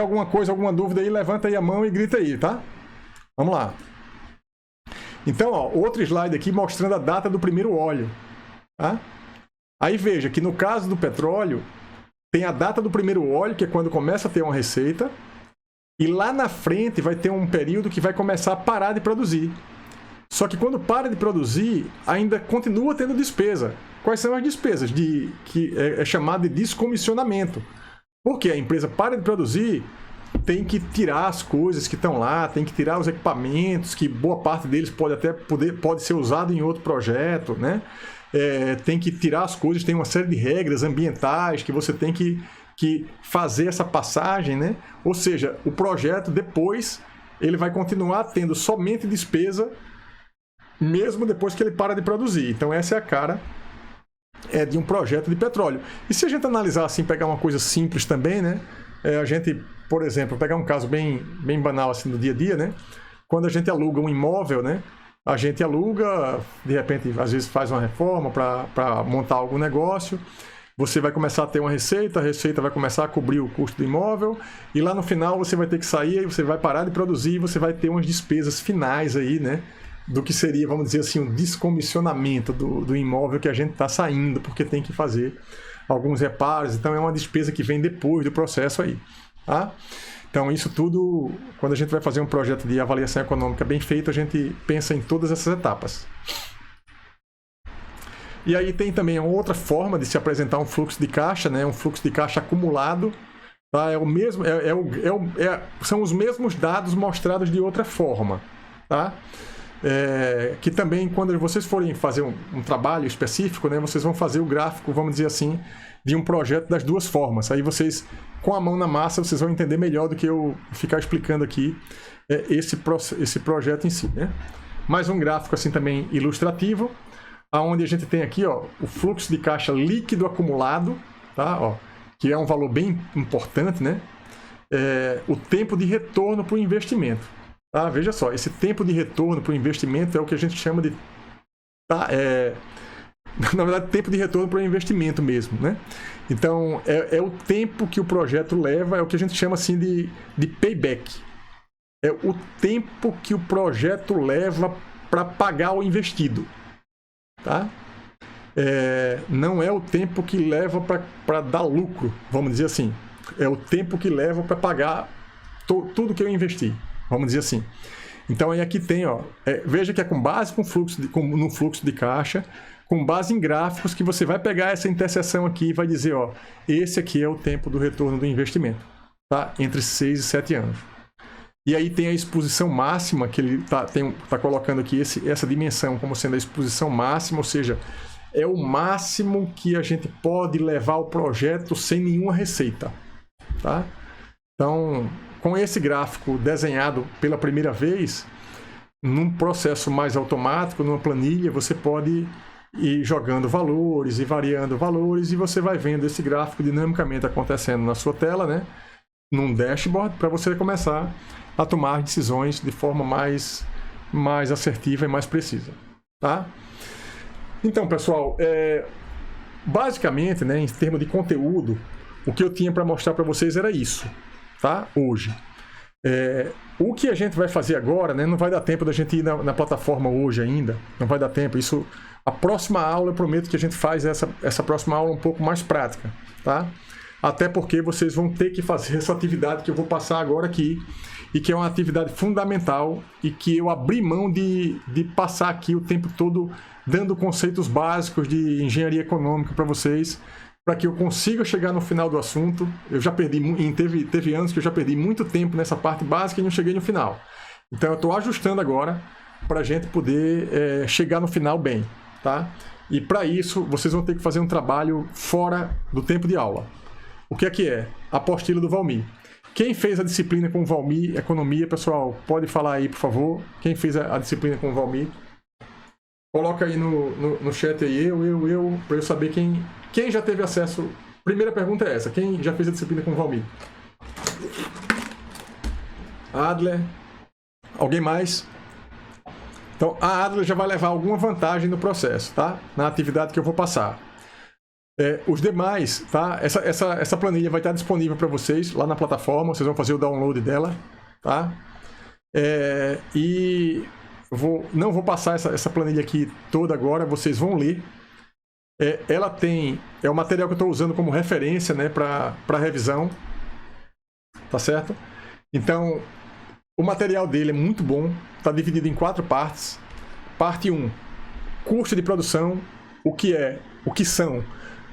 alguma coisa, alguma dúvida aí, levanta aí a mão e grita aí, tá? Vamos lá. Então, ó, outro slide aqui mostrando a data do primeiro óleo, tá? Aí veja que no caso do petróleo, tem a data do primeiro óleo, que é quando começa a ter uma receita, e lá na frente vai ter um período que vai começar a parar de produzir. Só que quando para de produzir, ainda continua tendo despesa. Quais são as despesas? Que é chamado de descomissionamento. Porque a empresa para de produzir, tem que tirar as coisas que estão lá, tem que tirar os equipamentos, que boa parte deles pode ser usado em outro projeto, né? Tem que tirar as coisas, tem uma série de regras ambientais que você tem que fazer essa passagem, né? Ou seja, o projeto depois ele vai continuar tendo somente despesa mesmo depois que ele para de produzir. Então essa é a cara de um projeto de petróleo. E se a gente analisar assim, pegar uma coisa simples também, né? A gente, por exemplo, pegar um caso bem banal assim no dia a dia, né? Quando a gente aluga um imóvel, né? A gente aluga, de repente, às vezes faz uma reforma para montar algum negócio. Você vai começar a ter uma receita, a receita vai começar a cobrir o custo do imóvel, e lá no final você vai ter que sair, você vai parar de produzir e você vai ter umas despesas finais aí, né? Do que seria, vamos dizer assim, um descomissionamento do imóvel que a gente está saindo, porque tem que fazer alguns reparos, então é uma despesa que vem depois do processo aí, tá? Então isso tudo, quando a gente vai fazer um projeto de avaliação econômica bem feito, a gente pensa em todas essas etapas. E aí tem também outra forma de se apresentar um fluxo de caixa, né? Um fluxo de caixa acumulado. Tá? São os mesmos dados mostrados de outra forma. Tá? Que também, quando vocês forem fazer um trabalho específico, né, vocês vão fazer o gráfico, vamos dizer assim, de um projeto das duas formas. Aí vocês, com a mão na massa, vocês vão entender melhor do que eu ficar explicando aqui esse projeto em si. Né? Mais um gráfico assim também ilustrativo, onde a gente tem aqui, ó, o fluxo de caixa líquido acumulado, tá? Ó, que é um valor bem importante, né? O tempo de retorno para o investimento. Tá? Veja só, esse tempo de retorno para o investimento é o que a gente chama de... na verdade, tempo de retorno para o investimento mesmo, né? Então, é o tempo que o projeto leva, é o que a gente chama assim de payback. É o tempo que o projeto leva para pagar o investido. Tá? Não é o tempo que leva para dar lucro, vamos dizer assim. É o tempo que leva para pagar tudo que eu investi, vamos dizer assim. Então aí aqui tem, ó, veja que é com base no fluxo de caixa, com base em gráficos, que você vai pegar essa interseção aqui e vai dizer, ó, esse aqui é o tempo do retorno do investimento, tá? Entre 6 e 7 anos. E aí tem a exposição máxima, que ele tá colocando aqui essa dimensão como sendo a exposição máxima, ou seja, é o máximo que a gente pode levar o projeto sem nenhuma receita. tá? Então, com esse gráfico desenhado pela primeira vez, num processo mais automático, numa planilha, você pode ir jogando valores e variando valores, e você vai vendo esse gráfico dinamicamente acontecendo na sua tela, né? Num dashboard, para você começar a tomar decisões de forma mais assertiva e mais precisa, tá? Então, pessoal, basicamente, né, em termos de conteúdo, o que eu tinha para mostrar para vocês era isso, tá? Hoje. O que a gente vai fazer agora, né, não vai dar tempo da gente ir na plataforma hoje ainda, não vai dar tempo. Isso, a próxima aula, eu prometo que a gente faz essa próxima aula um pouco mais prática, tá? Até porque vocês vão ter que fazer essa atividade que eu vou passar agora aqui, e que é uma atividade fundamental, e que eu abri mão de passar aqui o tempo todo dando conceitos básicos de engenharia econômica para vocês, para que eu consiga chegar no final do assunto. Eu já perdi, teve anos que eu já perdi muito tempo nessa parte básica e não cheguei no final. Então eu estou ajustando agora para a gente poder chegar no final bem, tá? E para isso vocês vão ter que fazer um trabalho fora do tempo de aula. O que é? A apostila do Valmir. Quem fez a disciplina com o Valmir, economia, pessoal, pode falar aí, por favor. Quem fez a disciplina com o Valmir? Coloca aí no chat aí, eu, para eu saber quem já teve acesso. Primeira pergunta é essa: quem já fez a disciplina com o Valmir? Adler? Alguém mais? Então, a Adler já vai levar alguma vantagem no processo, tá? Na atividade que eu vou passar. Os demais, tá? Essa planilha vai estar disponível para vocês lá na plataforma, vocês vão fazer o download dela, tá? E não vou passar essa planilha aqui toda agora, vocês vão ler. Ela é o material que eu estou usando como referência, né, para revisão, tá certo? Então, o material dele é muito bom, está dividido em 4 partes. Parte 1, custo de produção, o que são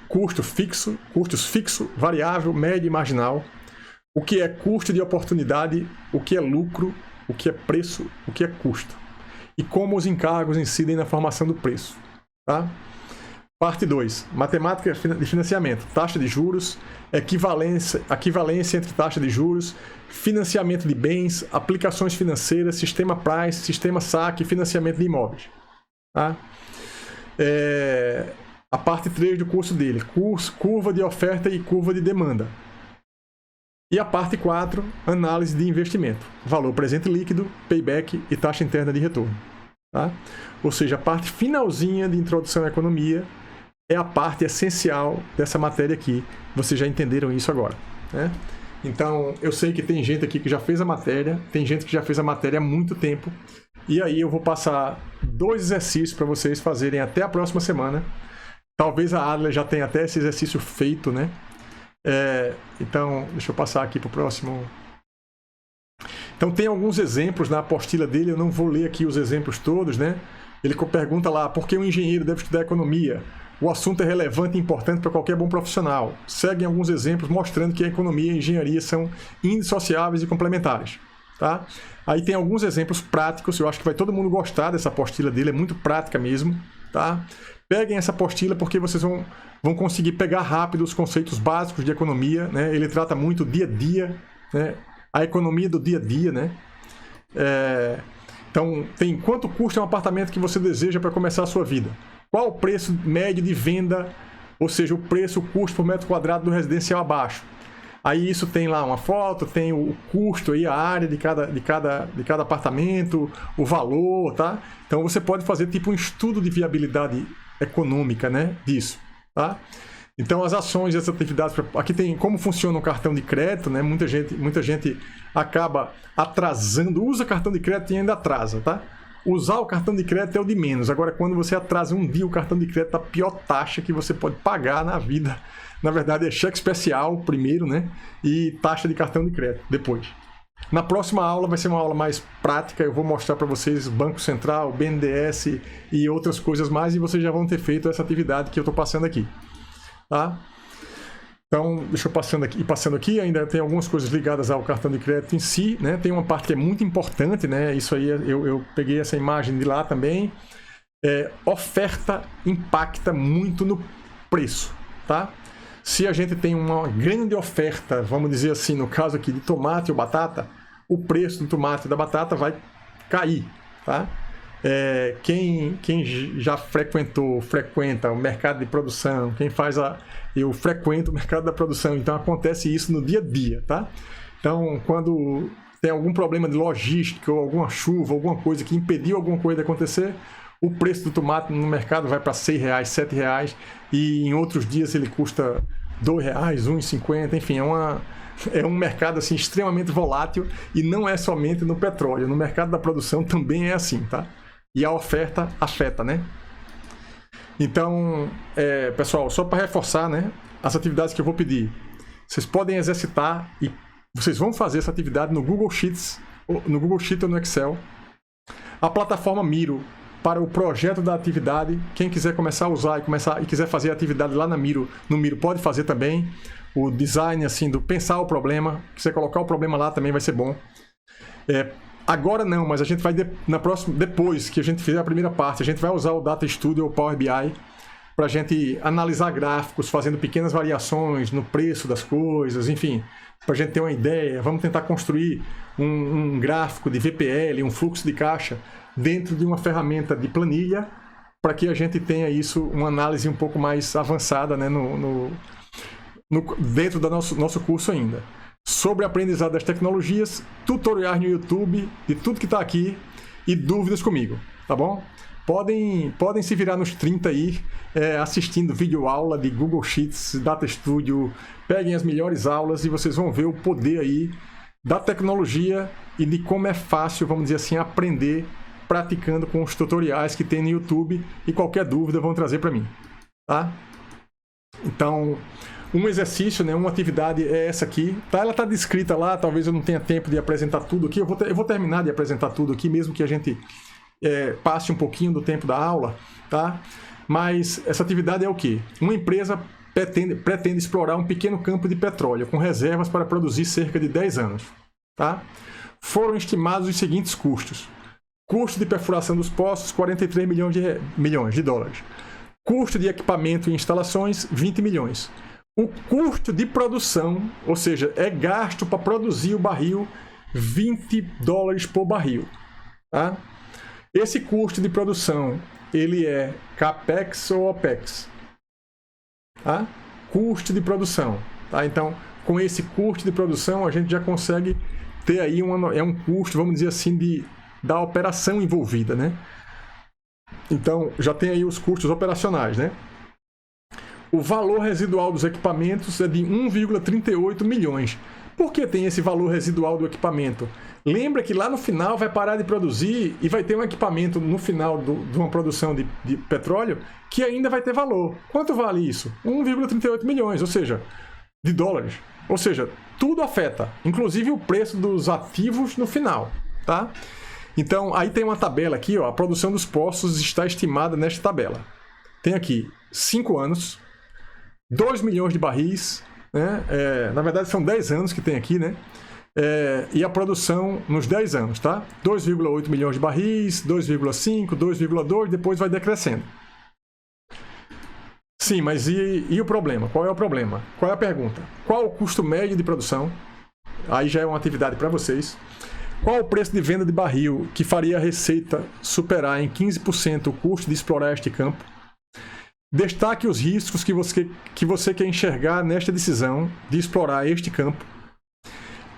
custos fixo, variável, médio e marginal. O que é custo de oportunidade, o que é lucro, o que é preço, o que é custo. E como os encargos incidem na formação do preço, tá? Parte 2, matemática de financiamento, taxa de juros, equivalência entre taxa de juros, financiamento de bens, aplicações financeiras, sistema price, sistema saque, financiamento de imóveis, tá? A parte 3 do curso dele, curva de oferta e curva de demanda. E a parte 4, análise de investimento, valor presente líquido, payback e taxa interna de retorno. Tá? Ou seja, a parte finalzinha de introdução à economia é a parte essencial dessa matéria aqui. Vocês já entenderam isso agora, né? Então, eu sei que tem gente aqui que já fez a matéria, tem gente que já fez a matéria há muito tempo, e aí eu vou passar 2 exercícios para vocês fazerem até a próxima semana. Talvez a Adler já tenha até esse exercício feito, né? Então, deixa eu passar aqui para o próximo. Então, tem alguns exemplos na apostila dele, eu não vou ler aqui os exemplos todos, né? Ele pergunta lá, por que um engenheiro deve estudar economia? O assunto é relevante e importante para qualquer bom profissional. Seguem alguns exemplos mostrando que a economia e a engenharia são indissociáveis e complementares, tá? Aí tem alguns exemplos práticos, eu acho que vai todo mundo gostar dessa apostila dele, é muito prática mesmo, tá? Peguem essa apostila porque vocês vão conseguir pegar rápido os conceitos básicos de economia, né? Ele trata muito o dia a dia, né? A economia do dia a dia, né? Então, tem quanto custa um apartamento que você deseja para começar a sua vida? Qual o preço médio de venda, ou seja, o custo por metro quadrado do residencial abaixo? Aí isso tem lá uma foto, tem o custo aí, a área de cada apartamento, o valor, tá? Então você pode fazer tipo um estudo de viabilidade econômica, né, disso, tá? Então as ações e as atividades, aqui tem como funciona o cartão de crédito, né? Muita gente acaba atrasando, usa cartão de crédito e ainda atrasa, tá? Usar o cartão de crédito é o de menos. Agora, quando você atrasa um dia o cartão de crédito, a pior taxa que você pode pagar na vida, na verdade, é cheque especial primeiro, né? E taxa de cartão de crédito depois. Na próxima aula vai ser uma aula mais prática, eu vou mostrar para vocês Banco Central, BNDES e outras coisas mais, e vocês já vão ter feito essa atividade que eu estou passando aqui, tá? Então, deixa eu passando aqui, ainda tem algumas coisas ligadas ao cartão de crédito em si, né? Tem uma parte que é muito importante, né? Isso aí, eu peguei essa imagem de lá também. Oferta impacta muito no preço, tá? se a gente tem uma grande oferta, vamos dizer assim, no caso aqui de tomate ou batata, o preço do tomate e da batata vai cair, tá? Quem já frequenta o mercado de produção, eu frequento o mercado da produção, então acontece isso no dia a dia, tá? Então, quando tem algum problema de logística ou alguma chuva, alguma coisa que impediu alguma coisa de acontecer, o preço do tomate no mercado vai para R$6, R$7 e em outros dias ele custa R$2, R$1,50, enfim, é um mercado assim, extremamente volátil e não é somente no petróleo, no mercado da produção também é assim, tá? E a oferta afeta, né? Então, pessoal, só para reforçar, né, as atividades que eu vou pedir, vocês podem exercitar e vocês vão fazer essa atividade no Google Sheets ou no Excel. A plataforma Miro para o projeto da atividade, quem quiser começar a usar e quiser fazer a atividade lá no Miro pode fazer também. O design assim do pensar o problema, quiser colocar o problema lá também vai ser bom. Agora não, mas a gente vai depois que a gente fizer a primeira parte, a gente vai usar o Data Studio ou Power BI para a gente analisar gráficos, fazendo pequenas variações no preço das coisas, enfim, para a gente ter uma ideia. Vamos tentar construir um gráfico de VPL, um fluxo de caixa dentro de uma ferramenta de planilha, para que a gente tenha isso, uma análise um pouco mais avançada, né, dentro do nosso curso ainda. Sobre aprendizado das tecnologias, tutoriais no YouTube, de tudo que está aqui e dúvidas comigo, tá bom? Podem se virar nos 30 aí, assistindo vídeo aula de Google Sheets, Data Studio, peguem as melhores aulas e vocês vão ver o poder aí da tecnologia e de como é fácil, vamos dizer assim, aprender praticando com os tutoriais que tem no YouTube e qualquer dúvida vão trazer para mim, tá? Então, um exercício, né, uma atividade é essa aqui, tá? Ela está descrita lá, talvez eu não tenha tempo de apresentar tudo aqui, eu vou terminar de apresentar tudo aqui, mesmo que a gente passe um pouquinho do tempo da aula, tá? Mas essa atividade é o quê? Uma empresa pretende explorar um pequeno campo de petróleo com reservas para produzir cerca de 10 anos, tá? Foram estimados os seguintes custos. Custo de perfuração dos poços, 43 milhões de dólares. Custo de equipamento e instalações, 20 milhões. O custo de produção, ou seja, é gasto para produzir o barril, $20 por barril. Tá? Esse custo de produção, ele é CAPEX ou OPEX? Tá? Custo de produção. Tá? Então, com esse custo de produção, a gente já consegue ter aí um custo, vamos dizer assim, da operação envolvida, né? Então, já tem aí os custos operacionais, né? O valor residual dos equipamentos é de 1,38 milhões. Por que tem esse valor residual do equipamento? Lembra que lá no final vai parar de produzir e vai ter um equipamento no final de uma produção de petróleo que ainda vai ter valor. Quanto vale isso? 1,38 milhões, ou seja, de dólares. Ou seja, tudo afeta, inclusive o preço dos ativos no final, tá? Então, aí tem uma tabela aqui, ó, a produção dos poços está estimada nesta tabela. Tem aqui 5 anos, 2 milhões de barris, né? Na verdade são 10 anos que tem aqui, né? E a produção nos 10 anos, tá? 2,8 milhões de barris, 2,5, 2,2, depois vai decrescendo. Sim, mas e o problema? Qual é o problema? Qual é a pergunta? Qual o custo médio de produção? Aí já é uma atividade para vocês. Qual o preço de venda de barril que faria a receita superar em 15% o custo de explorar este campo? Destaque os riscos que você quer enxergar nesta decisão de explorar este campo.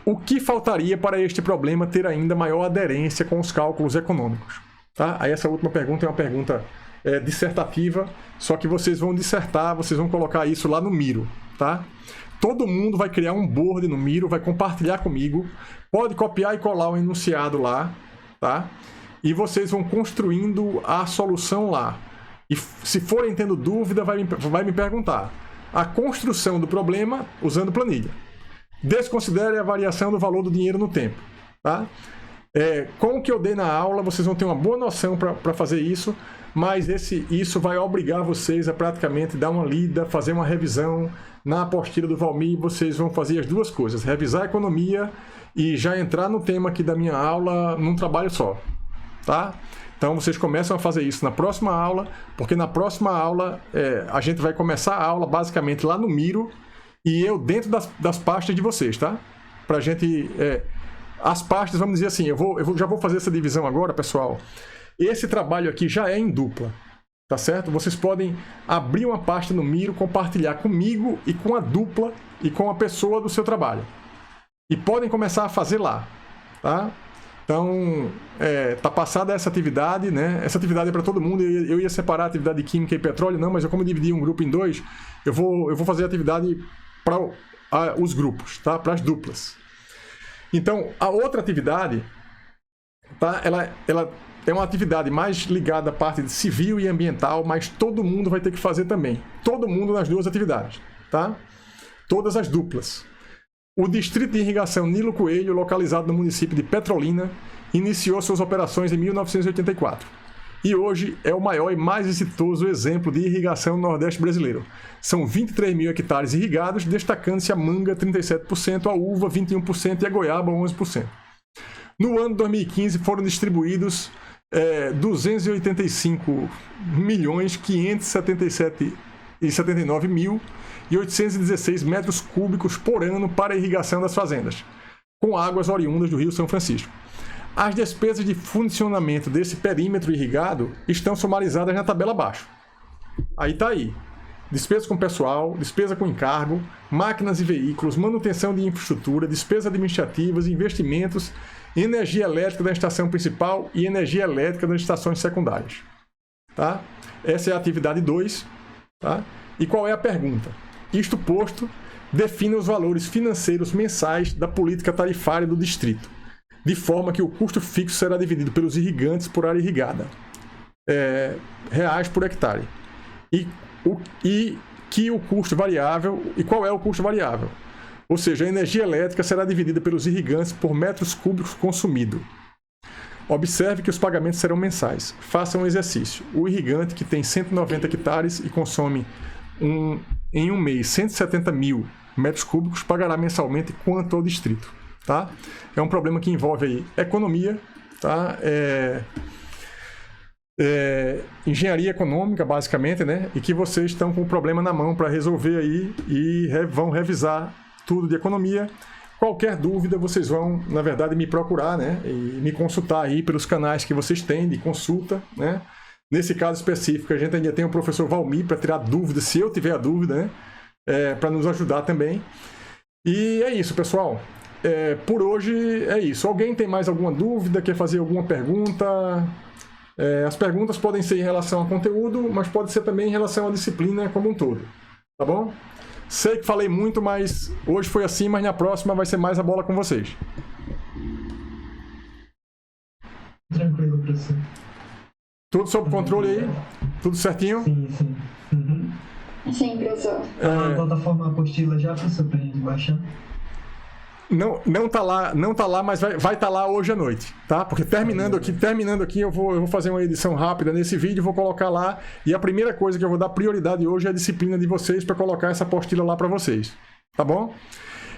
O que faltaria para este problema ter ainda maior aderência com os cálculos econômicos? Tá? Aí essa última pergunta é uma pergunta dissertativa, só que vocês vão dissertar, vocês vão colocar isso lá no Miro, tá? Todo mundo vai criar um board no Miro, vai compartilhar comigo, pode copiar e colar o enunciado lá, tá? E vocês vão construindo a solução lá. E se forem tendo dúvida, vai me perguntar. A construção do problema usando planilha. Desconsidere a variação do valor do dinheiro no tempo, tá? Com o que eu dei na aula, vocês vão ter uma boa noção para fazer isso, mas isso vai obrigar vocês a praticamente dar uma lida, fazer uma revisão na apostila do Valmir. Vocês vão fazer as duas coisas, revisar a economia e já entrar no tema aqui da minha aula num trabalho só, tá? Então vocês começam a fazer isso na próxima aula, porque na próxima aula a gente vai começar a aula basicamente lá no Miro e eu dentro das pastas de vocês, tá? Pra gente... as pastas, vamos dizer assim, já vou fazer essa divisão agora, pessoal. Esse trabalho aqui já é em dupla, tá certo? Vocês podem abrir uma pasta no Miro, compartilhar comigo e com a dupla e com a pessoa do seu trabalho. E podem começar a fazer lá, tá? Então, tá passada essa atividade, né? Essa atividade é para todo mundo. Eu ia separar a atividade de Química e Petróleo, não, mas como eu dividi um grupo em dois, eu vou fazer a atividade para os grupos, tá? Para as duplas. Então, a outra atividade, tá? Ela é uma atividade mais ligada à parte de civil e ambiental, mas todo mundo vai ter que fazer também. Todo mundo nas duas atividades, tá? Todas as duplas. O Distrito de Irrigação Nilo Coelho, localizado no município de Petrolina, iniciou suas operações em 1984. E hoje é o maior e mais exitoso exemplo de irrigação no Nordeste brasileiro. São 23 mil hectares irrigados, destacando-se a manga 37%, a uva 21% e a goiaba 11%. No ano de 2015 foram distribuídos 285.579.816 metros cúbicos por ano para a irrigação das fazendas, com águas oriundas do Rio São Francisco. As despesas de funcionamento desse perímetro irrigado estão sumarizadas na tabela abaixo. Aí está aí. Despesa com pessoal, despesa com encargo, máquinas e veículos, manutenção de infraestrutura, despesas administrativas, investimentos, energia elétrica da estação principal e energia elétrica das estações secundárias. Tá? Essa é a atividade 2. Tá? E qual é a pergunta? Isto posto, defina os valores financeiros mensais da política tarifária do distrito, de forma que o custo fixo será dividido pelos irrigantes por área irrigada, reais por hectare. E que o custo variável, e qual é o custo variável? Ou seja, a energia elétrica será dividida pelos irrigantes por metros cúbicos consumido. Observe que os pagamentos serão mensais. Faça um exercício. O irrigante que tem 190 hectares e consome em um mês 170 mil metros cúbicos pagará mensalmente quanto ao distrito. Tá? É um problema que envolve aí economia, tá? Engenharia econômica, basicamente, né? E que vocês estão com o problema na mão para resolver aí e vão revisar tudo de economia. Qualquer dúvida, vocês vão, na verdade, me procurar, né? E me consultar aí pelos canais que vocês têm de consulta, né? Nesse caso específico, a gente ainda tem o professor Valmir para tirar dúvidas, se eu tiver a dúvida, né? Para nos ajudar também. E é isso, pessoal. Por hoje é isso. Alguém tem mais alguma dúvida? Quer fazer alguma pergunta? As perguntas podem ser em relação ao conteúdo, mas pode ser também em relação à disciplina como um todo. Tá bom? Sei que falei muito, mas hoje foi assim, mas na próxima vai ser mais a bola com vocês. Tranquilo, professor. Tudo sob controle aí? Tudo certinho? Sim, sim. Uhum. Sim, professor. A plataforma apostila já, professor, pra gente baixar? Não tá lá, mas vai estar lá hoje à noite, tá? Porque terminando aqui eu vou fazer uma edição rápida nesse vídeo, vou colocar lá, e a primeira coisa que eu vou dar prioridade hoje é a disciplina de vocês para colocar essa apostila lá para vocês, tá bom?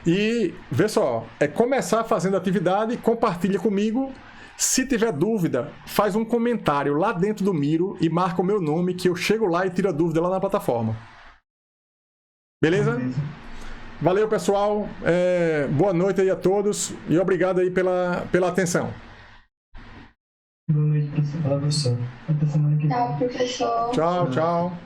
E vê só, começar fazendo a atividade, compartilha comigo. Se tiver dúvida, faz um comentário lá dentro do Miro e marca o meu nome, que eu chego lá e tiro a dúvida lá na plataforma. Beleza? Valeu, pessoal. Boa noite aí a todos e obrigado aí pela atenção. Boa noite, professor. Tchau, professor. Tchau, tchau.